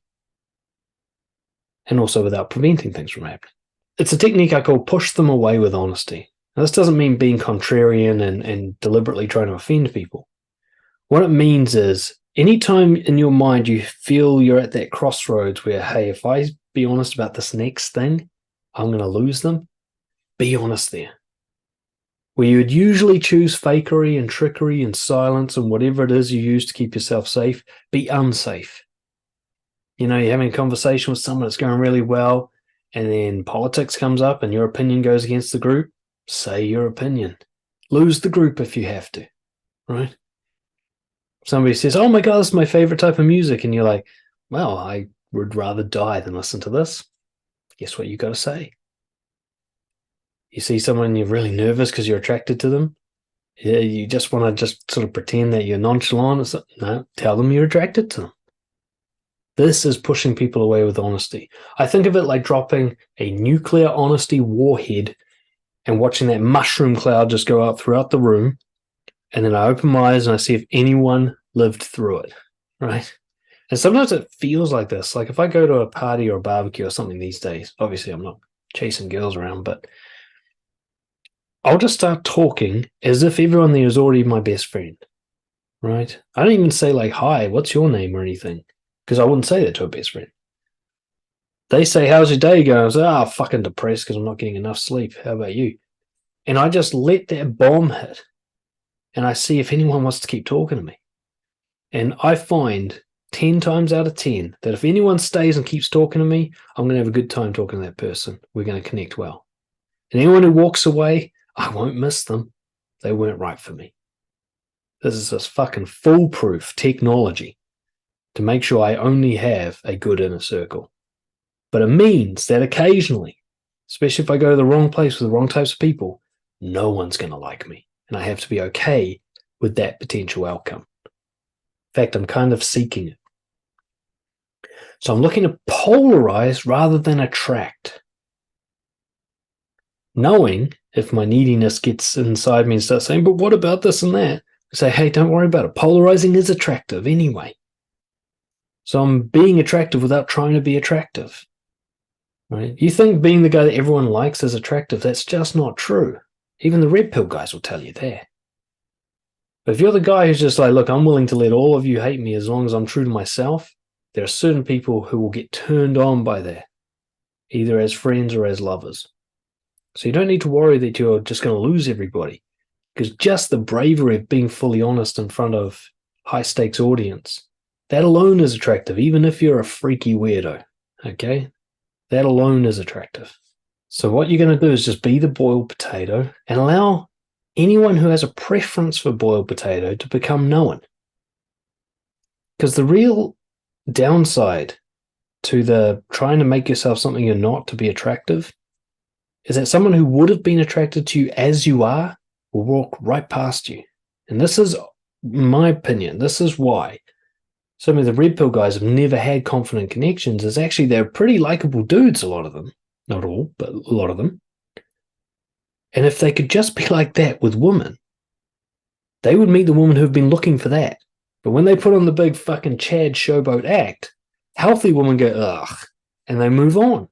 S1: and also without preventing things from happening. It's a technique I call push them away with honesty. Now, this doesn't mean being contrarian and deliberately trying to offend people. What it means is anytime in your mind you feel you're at that crossroads where, hey, if I be honest about this next thing, I'm going to lose them, be honest there. Where you would usually choose fakery and trickery and silence and whatever it is you use to keep yourself safe, be unsafe. You're having a conversation with someone that's going really well, and then politics comes up and your opinion goes against the group. Say your opinion. Lose the group if you have to, right? Somebody says, oh my God, this is my favorite type of music. And you're like, well, I would rather die than listen to this. Guess what you got to say? You see someone and you're really nervous because you're attracted to them. Yeah, you just want to just sort of pretend that you're nonchalant or something. No, tell them you're attracted to them. This is pushing people away with honesty. I think of it like dropping a nuclear honesty warhead and watching that mushroom cloud just go out throughout the room. And then I open my eyes and I see if anyone lived through it, right? And sometimes it feels like this. Like if I go to a party or a barbecue or something these days, obviously I'm not chasing girls around, but I'll just start talking as if everyone there is already my best friend, right? I don't even say like, hi, what's your name or anything, because I wouldn't say that to a best friend. They say, how's your day going? I say, fucking depressed because I'm not getting enough sleep. How about you? And I just let that bomb hit. And I see if anyone wants to keep talking to me. And I find 10 times out of 10 that if anyone stays and keeps talking to me, I'm going to have a good time talking to that person. We're going to connect well. And anyone who walks away, I won't miss them. They weren't right for me. This is this fucking foolproof technology to make sure I only have a good inner circle. But it means that occasionally, especially if I go to the wrong place with the wrong types of people, no one's going to like me. And I have to be okay with that potential outcome. In fact, I'm kind of seeking it. So I'm looking to polarize rather than attract. Knowing if my neediness gets inside me and starts saying, but what about this and that? I say, hey, don't worry about it. Polarizing is attractive anyway. So I'm being attractive without trying to be attractive. Right? You think being the guy that everyone likes is attractive. That's just not true. Even the red pill guys will tell you that. But if you're the guy who's just like, look, I'm willing to let all of you hate me as long as I'm true to myself, there are certain people who will get turned on by that, either as friends or as lovers. So you don't need to worry that you're just going to lose everybody, because just the bravery of being fully honest in front of high-stakes audience, that alone is attractive, even if you're a freaky weirdo, okay? That alone is attractive. So what you're going to do is just be the boiled potato and allow anyone who has a preference for boiled potato to become known. Because the real downside to the trying to make yourself something you're not to be attractive is that someone who would have been attracted to you as you are will walk right past you. And this is my opinion. This is why some of the red pill guys have never had confident connections, is actually they're pretty likable dudes, a lot of them. Not all, but a lot of them. And if they could just be like that with women, they would meet the woman who've been looking for that. But when they put on the big fucking Chad showboat act, healthy women go, ugh, and they move on.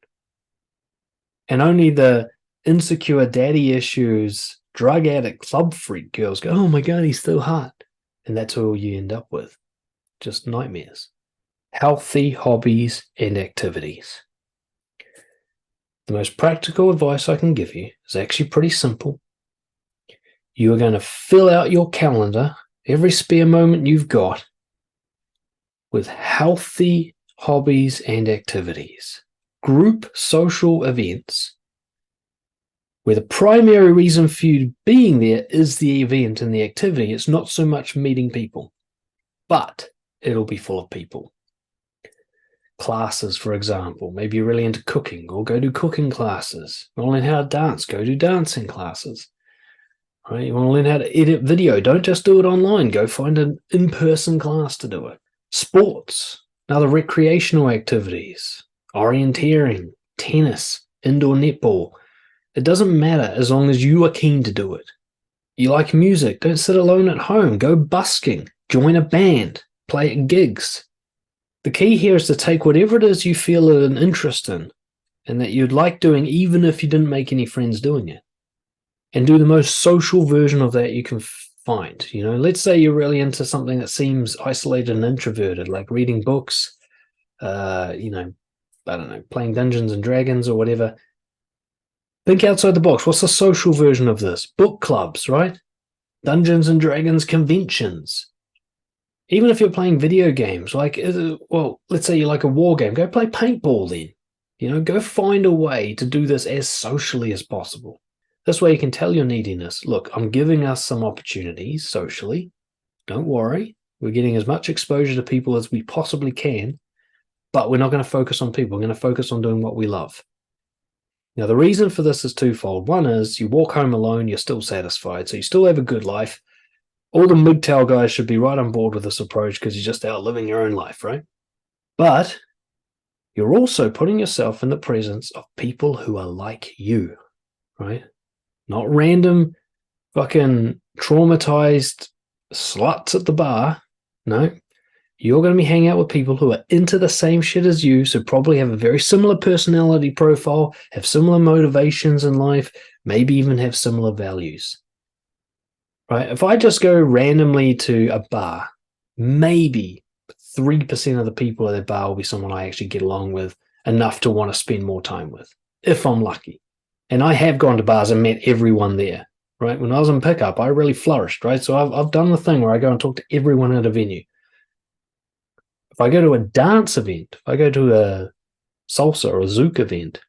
S1: And only the insecure daddy issues, drug addict, club freak girls go, oh my God, he's so hot. And that's all you end up with. Just nightmares. Healthy hobbies and activities. The most practical advice I can give you is actually pretty simple. You are going to fill out your calendar, every spare moment you've got, with healthy hobbies and activities. Group social events where the primary reason for you being there is the event and the activity. It's not so much meeting people, but it'll be full of people. Classes, for example. Maybe you're really into cooking, or go do cooking classes. You want to learn how to dance, go do dancing classes. Right? You want to learn how to edit video, don't just do it online. Go find an in-person class to do it. Sports, other recreational activities, orienteering, tennis, indoor netball. It doesn't matter as long as you are keen to do it. You like music, don't sit alone at home. Go busking, join a band, play at gigs. The key here is to take whatever it is you feel an interest in and that you'd like doing, even if you didn't make any friends doing it, and do the most social version of that you can find. You know, let's say you're really into something that seems isolated and introverted, like reading books, I don't know, playing Dungeons and Dragons or whatever. Think outside the box. What's the social version of this? Book clubs, right? Dungeons and Dragons conventions. Even if you're playing video games, like, well, let's say you like a war game, go play paintball then. You know, go find a way to do this as socially as possible. This way you can tell your neediness, look, I'm giving us some opportunities socially. Don't worry. We're getting as much exposure to people as we possibly can, but we're not going to focus on people. We're going to focus on doing what we love. Now, the reason for this is twofold. One is you walk home alone, you're still satisfied, so you still have a good life. All the MGTOW guys should be right on board with this approach because you're just out living your own life, right? But you're also putting yourself in the presence of people who are like you, right? Not random fucking traumatized sluts at the bar. No, you're going to be hanging out with people who are into the same shit as you, so probably have a very similar personality profile, have similar motivations in life, maybe even have similar values. Right? If I just go randomly to a bar, maybe 3% of the people at the bar will be someone I actually get along with enough to want to spend more time with, if I'm lucky. And I have gone to bars and met everyone there, right? When I was in pickup, I really flourished, right? So I've done the thing where I go and talk to everyone at a venue. If I go to a dance event, if I go to a salsa or a zouk event,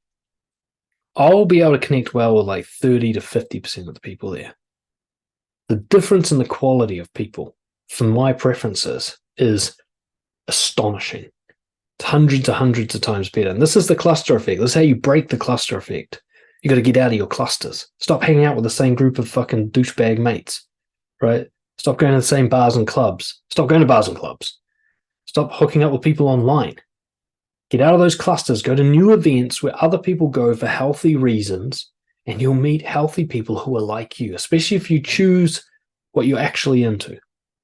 S1: I'll be able to connect well with like 30 to 50% of the people there. The difference in the quality of people, for my preferences, is astonishing. It's hundreds of times better. And this is the cluster effect. This is how you break the cluster effect. You got to get out of your clusters. Stop hanging out with the same group of fucking douchebag mates, right? Stop going to the same bars and clubs. Stop going to bars and clubs. Stop hooking up with people online. Get out of those clusters. Go to new events where other people go for healthy reasons, and you'll meet healthy people who are like you, especially if you choose what you're actually into.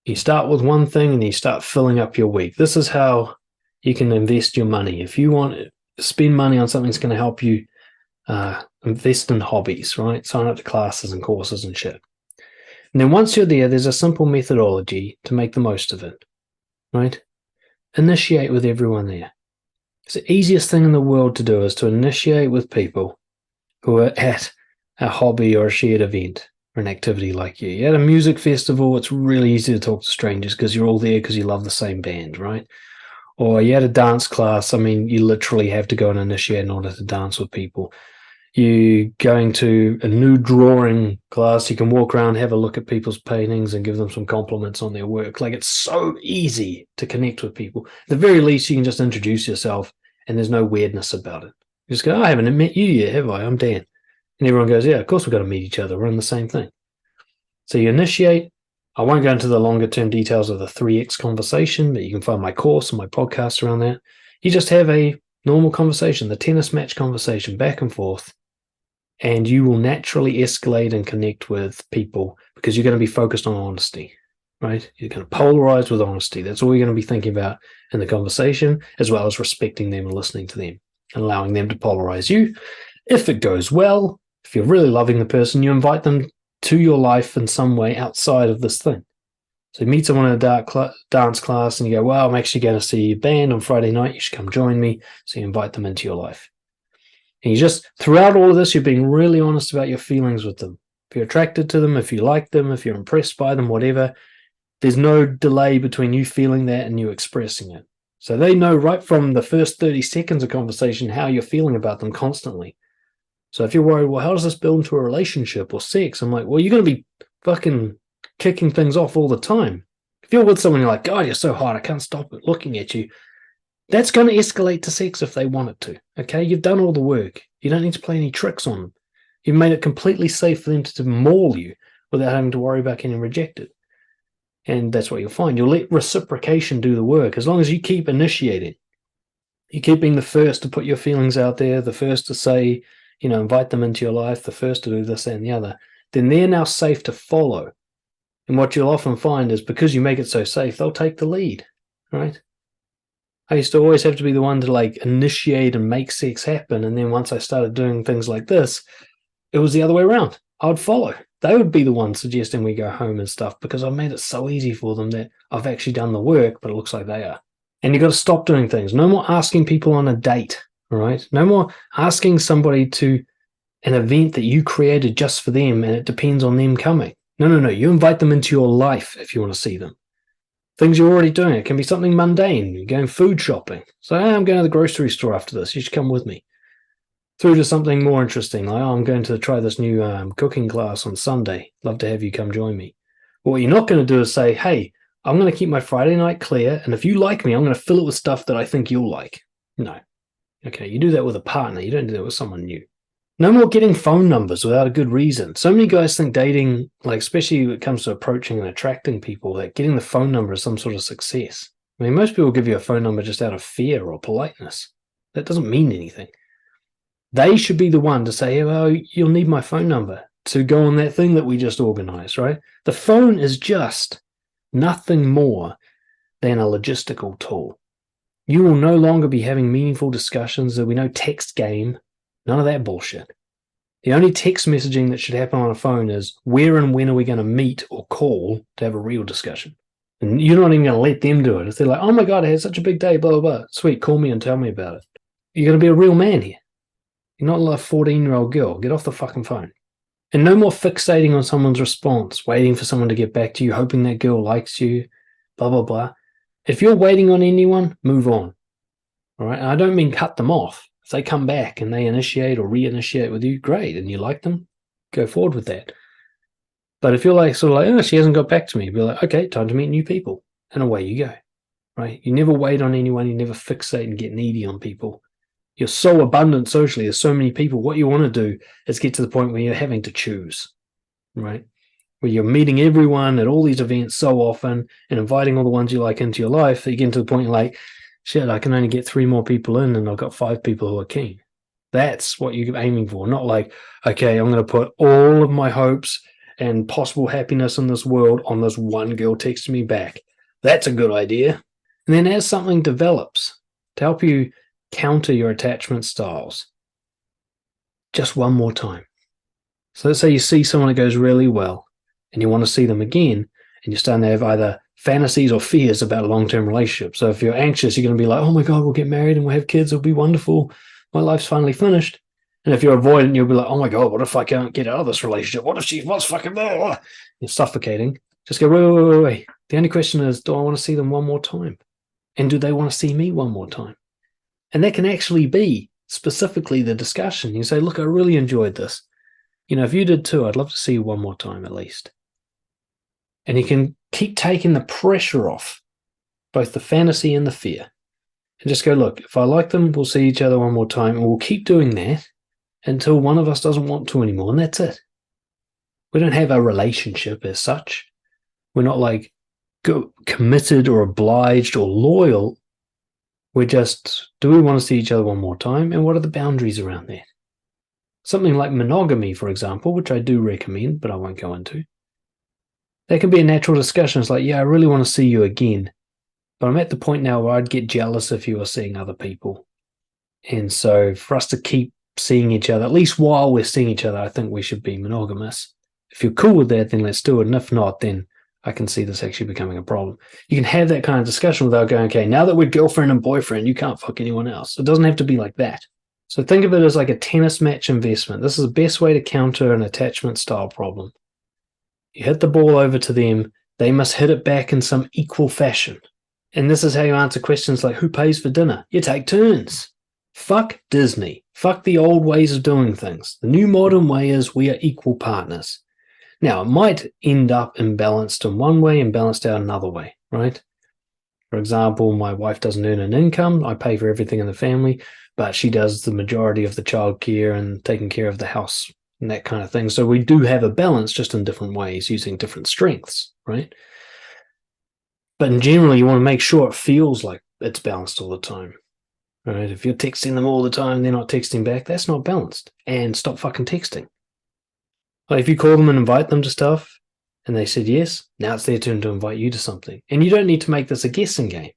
S1: You start with one thing and you start filling up your week. This is how you can invest your money. If you want to spend money on something that's going to help you invest in hobbies, right? Sign up to classes and courses and shit. And then once you're there, there's a simple methodology to make the most of it, right? Initiate with everyone there. It's the easiest thing in the world to do is to initiate with people who are at a hobby or a shared event or an activity like you. You're at a music festival, it's really easy to talk to strangers because you're all there because you love the same band, right? Or you're at a dance class, I mean, you literally have to go and initiate in order to dance with people. You going to a new drawing class, you can walk around, have a look at people's paintings and give them some compliments on their work. Like, it's so easy to connect with people. At the very least, you can just introduce yourself and there's no weirdness about it. You just go, I haven't met you yet, have I? I'm Dan. And everyone goes, yeah, of course we've got to meet each other. We're in the same thing. So you initiate. I won't go into the longer term details of the 3X conversation, but you can find my course and my podcast around that. You just have a normal conversation, the tennis match conversation, back and forth. And you will naturally escalate and connect with people because you're going to be focused on honesty, right? You're going to polarize with honesty. That's all you're going to be thinking about in the conversation, as well as respecting them and listening to them and allowing them to polarize you. If it goes well, if you're really loving the person, you invite them to your life in some way outside of this thing. So you meet someone in a dance class and you go, well, I'm actually going to see your band on Friday night. You should come join me. So you invite them into your life. And you just, throughout all of this, you're being really honest about your feelings with them. If you're attracted to them, if you like them, if you're impressed by them, whatever, there's no delay between you feeling that and you expressing it. So they know right from the first 30 seconds of conversation how you're feeling about them constantly. So if you're worried, well, how does this build into a relationship or sex? I'm like, well, you're going to be fucking kicking things off all the time. If you're with someone, you're like, God, you're so hot, I can't stop it looking at you. That's going to escalate to sex if they want it to, okay? You've done all the work. You don't need to play any tricks on them. You've made it completely safe for them to maul you without having to worry about getting rejected. And that's what you'll find. You'll let reciprocation do the work. As long as you keep initiating, you keep being the first to put your feelings out there, the first to say, invite them into your life, the first to do this and the other, then they're now safe to follow. And what you'll often find is because you make it so safe, they'll take the lead, right? I used to always have to be the one to initiate and make sex happen. And then once I started doing things like this, it was the other way around. I would follow. They would be the ones suggesting we go home and stuff because I've made it so easy for them that I've actually done the work, but it looks like they are. And you've got to stop doing things. No more asking people on a date, all right? No more asking somebody to an event that you created just for them and it depends on them coming. No. You invite them into your life if you want to see them. Things you're already doing. It can be something mundane. You're going food shopping. So, hey, I'm going to the grocery store after this. You should come with me. Through to something more interesting, like, I'm going to try this new cooking class on Sunday. Love to have you come join me. But what you're not going to do is say, hey, I'm going to keep my Friday night clear, and if you like me, I'm going to fill it with stuff that I think you'll like. No. Okay, you do that with a partner. You don't do that with someone new. No more getting phone numbers without a good reason. So many guys think dating, especially when it comes to approaching and attracting people, that getting the phone number is some sort of success. I mean, most people give you a phone number just out of fear or politeness. That doesn't mean anything. They should be the one to say, well, you'll need my phone number to go on that thing that we just organized, right? The phone is just nothing more than a logistical tool. You will no longer be having meaningful discussions. There'll be no text game. None of that bullshit. The only text messaging that should happen on a phone is where and when are we going to meet or call to have a real discussion. And you're not even going to let them do it. If they're like, oh my God, I had such a big day, blah, blah, blah. Sweet, call me and tell me about it. You're going to be a real man here. You're not like a 14-year-old girl. Get off the fucking phone. And no more fixating on someone's response, waiting for someone to get back to you, hoping that girl likes you, blah, blah, blah. If you're waiting on anyone, move on. All right? And I don't mean cut them off. If they come back and they initiate or reinitiate with you, great, and you like them, go forward with that. But if you're oh, she hasn't got back to me, be like, okay, time to meet new people. And away you go, right? You never wait on anyone. You never fixate and get needy on people. You're so abundant socially. There's so many people. What you want to do is get to the point where you're having to choose, right? Where you're meeting everyone at all these events so often and inviting all the ones you like into your life that you get to the point you're like, shit, I can only get 3 more people in and I've got 5 people who are keen. That's what you're aiming for. Not like, okay, I'm going to put all of my hopes and possible happiness in this world on this one girl texting me back. That's a good idea. And then as something develops to help you counter your attachment styles, just one more time. So let's say you see someone that goes really well and you want to see them again, and you're starting to have either fantasies or fears about a long-term relationship. So if you're anxious, you're going to be like, oh my God, we'll get married and we'll have kids. It'll be wonderful. My life's finally finished. And if you're avoidant, you'll be like, oh my God, what if I can't get out of this relationship? What if what's fucking there? You're suffocating. Just go, wait. The only question is, do I want to see them one more time? And do they want to see me one more time? And that can actually be specifically the discussion. You say, look, I really enjoyed this. If you did too, I'd love to see you one more time at least. And you can keep taking the pressure off both the fantasy and the fear. And just go, look, if I like them, we'll see each other one more time, and we'll keep doing that until one of us doesn't want to anymore, and that's it. We don't have a relationship as such. We're not like committed or obliged or loyal. We're just, do we want to see each other one more time, and what are the boundaries around that? Something like monogamy, for example, which I do recommend, but I won't go into. That can be a natural discussion. It's like, yeah, I really want to see you again, but I'm at the point now where I'd get jealous if you were seeing other people. And so for us to keep seeing each other, at least while we're seeing each other, I think we should be monogamous. If you're cool with that, then let's do it. And if not, then I can see this actually becoming a problem. You can have that kind of discussion without going, okay, now that we're girlfriend and boyfriend, you can't fuck anyone else. It doesn't have to be like that. So think of it as like a tennis match investment. This is the best way to counter an attachment style problem. You hit the ball over to them. They must hit it back in some equal fashion. And this is how you answer questions like, who pays for dinner? You take turns. Fuck Disney. Fuck the old ways of doing things. The new modern way is we are equal partners. Now, it might end up imbalanced in one way and balanced out another way, right? For example, my wife doesn't earn an income. I pay for everything in the family, but she does the majority of the childcare and taking care of the house and that kind of thing. So we do have a balance, just in different ways, using different strengths, right? But in general, you want to make sure it feels like it's balanced all the time. Right? If you're texting them all the time, they're not texting back, that's not balanced. And stop fucking texting. Like if you call them and invite them to stuff and they said yes, now it's their turn to invite you to something. And you don't need to make this a guessing game.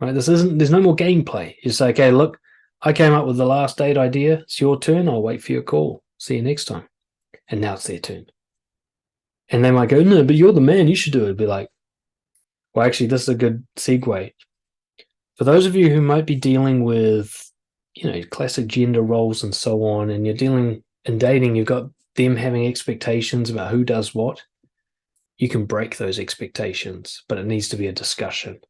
S1: Right? There's no more gameplay. You say, okay, look, I came up with the last date idea. It's your turn. I'll wait for your call. See you next time. And now it's their turn. And they might go, no, but you're the man. You should do it. It'd be like, well, actually, this is a good segue. For those of you who might be dealing with, classic gender roles and so on, and you're dealing in dating, you've got them having expectations about who does what, you can break those expectations, but it needs to be a discussion.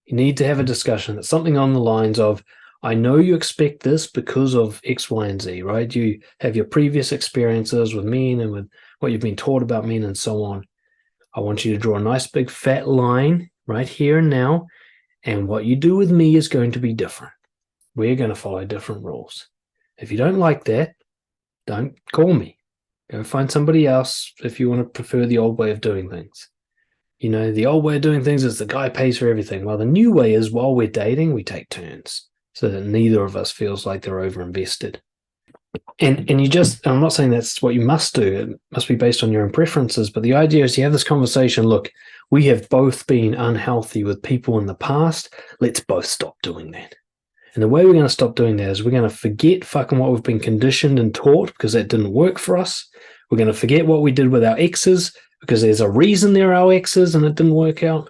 S1: You need to have a discussion that's something on the lines of, I know you expect this because of X, Y, and Z, right? You have your previous experiences with men and with what you've been taught about men and so on. I want you to draw a nice big fat line right here and now. And what you do with me is going to be different. We're going to follow different rules. If you don't like that, don't call me. Go find somebody else if you want to prefer the old way of doing things. The old way of doing things is the guy pays for everything. Well, the new way is while we're dating, we take turns so that neither of us feels like they're overinvested. And I'm not saying that's what you must do. It must be based on your own preferences. But the idea is you have this conversation. Look, we have both been unhealthy with people in the past. Let's both stop doing that. And the way we're going to stop doing that is we're going to forget fucking what we've been conditioned and taught because that didn't work for us. We're going to forget what we did with our exes because there's a reason they're our exes and it didn't work out.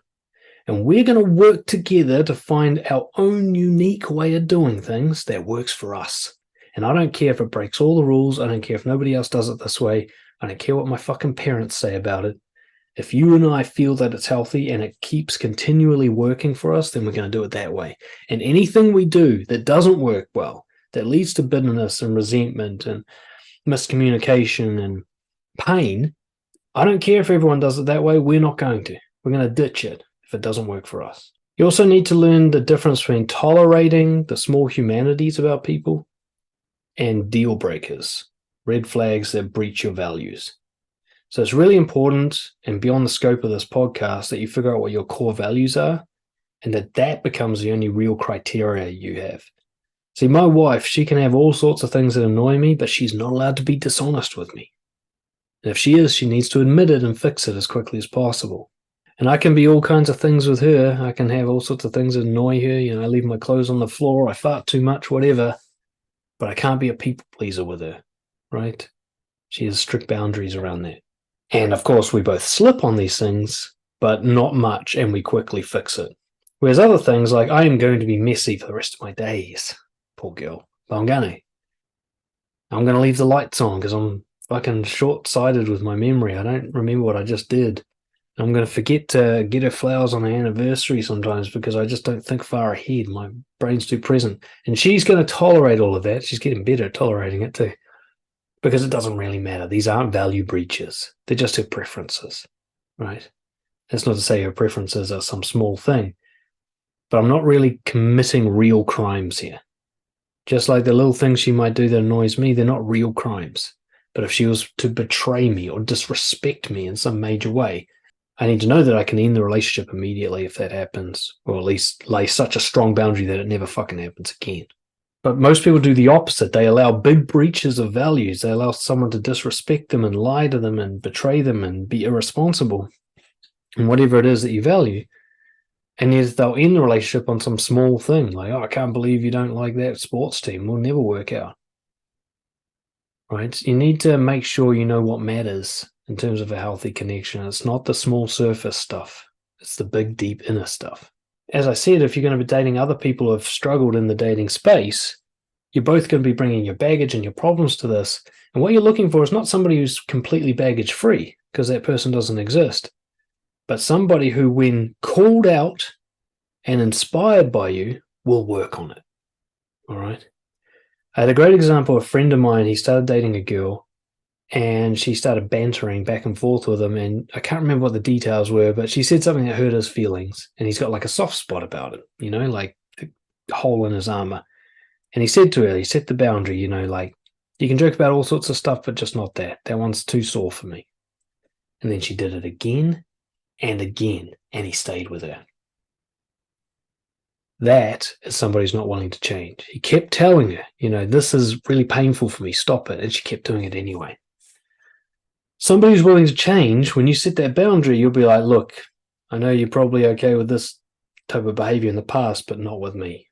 S1: And we're going to work together to find our own unique way of doing things that works for us. And I don't care if it breaks all the rules. I don't care if nobody else does it this way. I don't care what my fucking parents say about it. If you and I feel that it's healthy and it keeps continually working for us, then we're going to do it that way. And anything we do that doesn't work well, that leads to bitterness and resentment and miscommunication and pain, I don't care if everyone does it that way. We're not going to. We're going to ditch it if it doesn't work for us. You also need to learn the difference between tolerating the small humanities about people and deal breakers, red flags that breach your values. So it's really important and beyond the scope of this podcast that you figure out what your core values are and that becomes the only real criteria you have. See, my wife, she can have all sorts of things that annoy me, but she's not allowed to be dishonest with me. And if she is, she needs to admit it and fix it as quickly as possible. And I can be all kinds of things with her. I can have all sorts of things that annoy her. I leave my clothes on the floor, I fart too much, whatever. But I can't be a people pleaser with her. right? She has strict boundaries around that. And of course, we both slip on these things, but not much, and we quickly fix it. Whereas other things, like I am going to be messy for the rest of my days. Poor girl. But I'm gonna leave the lights on because I'm fucking short-sighted with my memory. I don't remember what I just did. I'm gonna forget to get her flowers on her anniversary sometimes because I just don't think far ahead. My brain's too present. And she's gonna tolerate all of that. She's getting better at tolerating it too. Because it doesn't really matter. These aren't value breaches. They're just her preferences, right? That's not to say her preferences are some small thing, but I'm not really committing real crimes here. Just like the little things she might do that annoys me, they're not real crimes. But if she was to betray me or disrespect me in some major way, I need to know that I can end the relationship immediately if that happens, or at least lay such a strong boundary that it never fucking happens again. But most people do the opposite. They allow big breaches of values. They allow someone to disrespect them and lie to them and betray them and be irresponsible and whatever it is that you value. And yet they'll end the relationship on some small thing like, oh, I can't believe you don't like that sports team. We'll never work out. Right? You need to make sure you know what matters in terms of a healthy connection. It's not the small surface stuff. It's the big, deep inner stuff. As I said, if you're going to be dating other people who have struggled in the dating space, you're both going to be bringing your baggage and your problems to this. And what you're looking for is not somebody who's completely baggage free, because that person doesn't exist, but somebody who, when called out and inspired by you, will work on it. All right. I had a great example. A friend of mine, he started dating a girl and she started bantering back and forth with him. And I can't remember what the details were, but she said something that hurt his feelings. And he's got like a soft spot about it, you know, like the hole in his armor. And he said to her, he set the boundary, you know, like, you can joke about all sorts of stuff, but just not that. That one's too sore for me. And then she did it again and again, and he stayed with her. That is somebody who's not willing to change. He kept telling her, you know, this is really painful for me, stop it. And she kept doing it anyway. Somebody who's willing to change, when you set that boundary, you'll be like, look, I know you're probably okay with this type of behavior in the past, but not with me.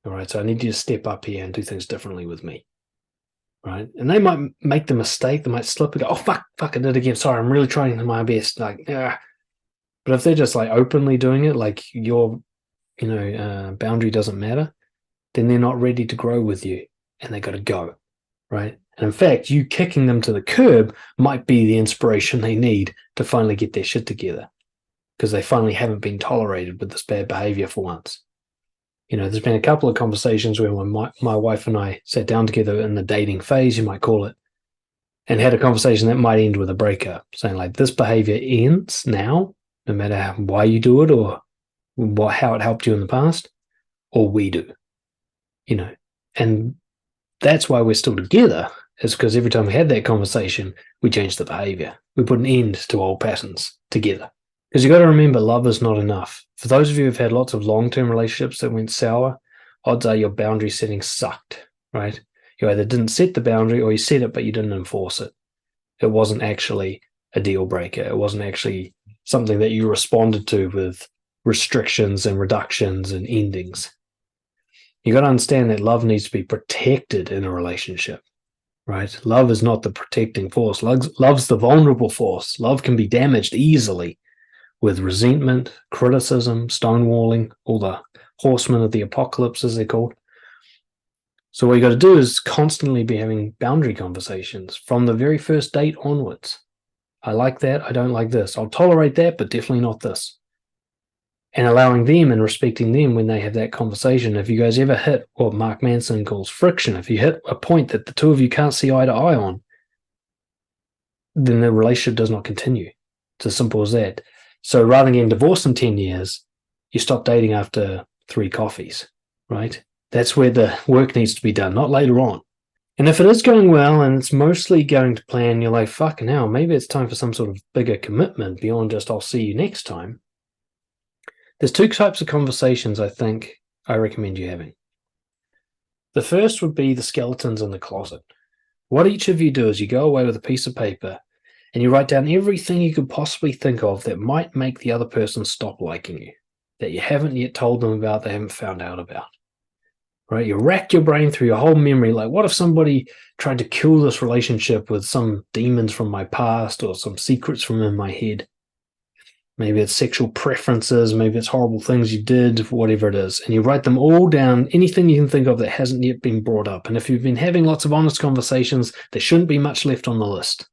S1: All right, so I need you to step up here and do things differently with me. Right? And they might make the mistake, they might slip and go, oh, fuck, I did it again. Sorry, I'm really trying my best. Like, yeah. But if they're just like openly doing it, like your, boundary doesn't matter, then they're not ready to grow with you and they got to go. Right? And in fact, you kicking them to the curb might be the inspiration they need to finally get their shit together because they finally haven't been tolerated with this bad behavior for once. You know, there's been a couple of conversations where my wife and I sat down together in the dating phase, you might call it, and had a conversation that might end with a breakup, saying like, this behavior ends now, no matter why you do it or how it helped you in the past, or we do, you know. And that's why we're still together, is because every time we had that conversation, we changed the behavior. We put an end to old patterns together. Because you got to remember, love is not enough. For those of you who've had lots of long-term relationships that went sour, odds are your boundary setting sucked, right? You either didn't set the boundary or you set it, but you didn't enforce it. It wasn't actually a deal breaker. It wasn't actually something that you responded to with restrictions and reductions and endings. You got to understand that love needs to be protected in a relationship, right? Love is not the protecting force. Love's the vulnerable force. Love can be damaged easily with resentment, criticism, stonewalling, all the horsemen of the apocalypse, as they're called. So what you got to do is constantly be having boundary conversations from the very first date onwards. I like that. I don't like this. I'll tolerate that, but definitely not this. And allowing them and respecting them when they have that conversation. If you guys ever hit what Mark Manson calls friction, if you hit a point that the two of you can't see eye to eye on, then the relationship does not continue. It's as simple as that. So rather than getting divorced in 10 years, you stop dating after 3 coffees, right? That's where the work needs to be done, not later on. And if it is going well and it's mostly going to plan, you're like, fucking hell, maybe it's time for some sort of bigger commitment beyond just I'll see you next time. There's 2 types of conversations I think I recommend you having. The first would be the skeletons in the closet. What each of you do is you go away with a piece of paper and you write down everything you could possibly think of that might make the other person stop liking you, that you haven't yet told them about, they haven't found out about. right? You racked your brain through your whole memory. Like, what if somebody tried to kill this relationship with some demons from my past or some secrets from in my head? Maybe it's sexual preferences, maybe it's horrible things you did, whatever it is. And you write them all down, anything you can think of that hasn't yet been brought up. And if you've been having lots of honest conversations, there shouldn't be much left on the list.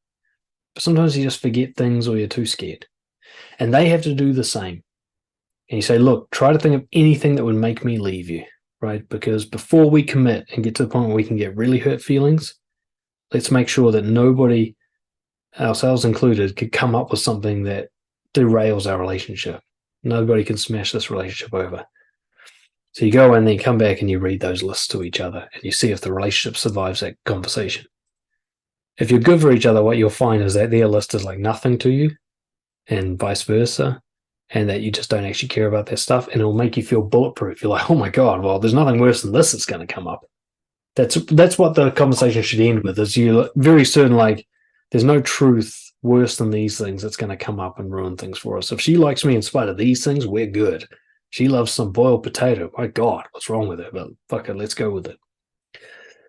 S1: But sometimes you just forget things or you're too scared. And they have to do the same. And you say, look, try to think of anything that would make me leave you, right? Because before we commit and get to the point where we can get really hurt feelings, let's make sure that nobody, ourselves included, could come up with something that derails our relationship. Nobody can smash this relationship over. So you go in, then you come back and you read those lists to each other and you see if the relationship survives that conversation. If you're good for each other, what you'll find is that their list is like nothing to you and vice versa, and that you just don't actually care about their stuff, and it'll make you feel bulletproof. You're like, oh my God, well, there's nothing worse than this that's going to come up. That's what the conversation should end with, is you're very certain, like, there's no truth worse than these things that's going to come up and ruin things for us. If she likes me in spite of these things, we're good. She loves some boiled potato. My God, what's wrong with her? But fuck it, let's go with it.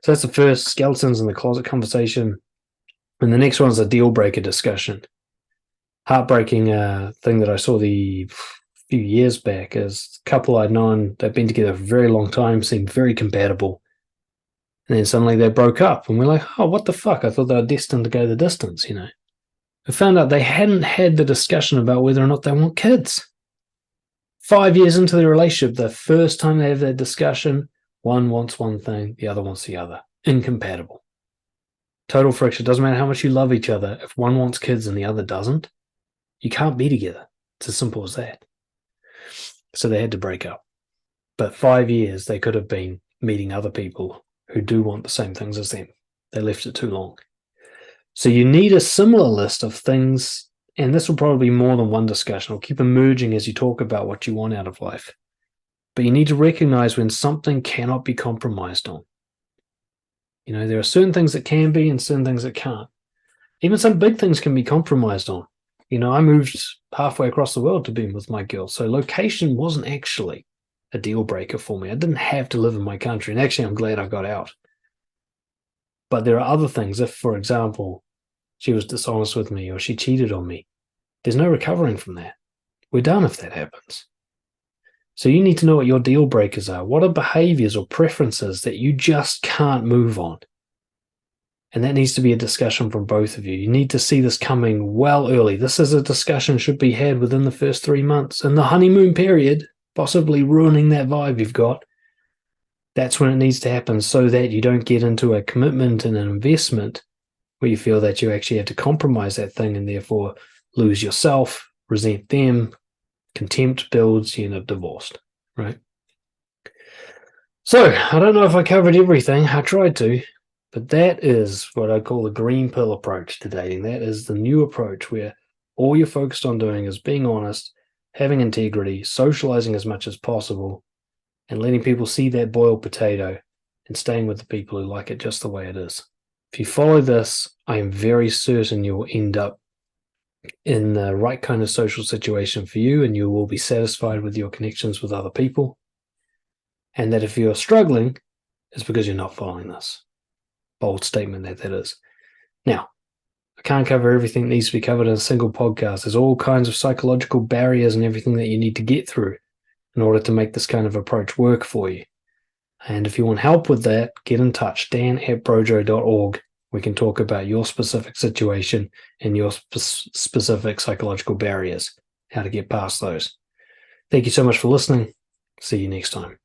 S1: So that's the first skeletons in the closet conversation. And the next one's a deal breaker discussion. Heartbreaking thing that I saw the few years back is a couple I'd known, they'd been together for a very long time, seemed very compatible. And then suddenly they broke up. And we're like, oh, what the fuck? I thought they were destined to go the distance, you know. I found out they hadn't had the discussion about whether or not they want kids. 5 years into the relationship, the first time they have that discussion, one wants one thing, the other wants the other. Incompatible. Total friction. Doesn't matter how much you love each other. If one wants kids and the other doesn't, you can't be together. It's as simple as that. So they had to break up. But 5 years, they could have been meeting other people who do want the same things as them. They left it too long. So you need a similar list of things, and this will probably be more than one discussion. It'll keep emerging as you talk about what you want out of life. But you need to recognize when something cannot be compromised on. You know, there are certain things that can be and certain things that can't. Even some big things can be compromised on. You know, I moved halfway across the world to be with my girl, so location wasn't actually a deal breaker for me. I didn't have to live in my country, and actually I'm glad I got out. But there are other things. If, for example, she was dishonest with me or she cheated on me, there's no recovering from that. We're done if that happens. So you need to know what your deal breakers are. What are behaviors or preferences that you just can't move on? And that needs to be a discussion from both of you. You need to see this coming well early. This is a discussion should be had within the first 3 months. In the honeymoon period, possibly ruining that vibe you've got, that's when it needs to happen, so that you don't get into a commitment and an investment where you feel that you actually have to compromise that thing and therefore lose yourself, resent them, contempt builds, you end up divorced, right? So I don't know if I covered everything. I tried to, but that is what I call the green pill approach to dating. That is the new approach where all you're focused on doing is being honest, having integrity, socializing as much as possible, and letting people see that boiled potato and staying with the people who like it just the way it is. If you follow this, I am very certain you will end up in the right kind of social situation for you, and you will be satisfied with your connections with other people. And that if you're struggling, it's because you're not following this. Bold statement that is. Now, I can't cover everything that needs to be covered in a single podcast. There's all kinds of psychological barriers and everything that you need to get through in order to make this kind of approach work for you. And if you want help with that, get in touch, dan@brojo.org. We can talk about your specific situation and your specific psychological barriers, how to get past those. Thank you so much for listening. See you next time.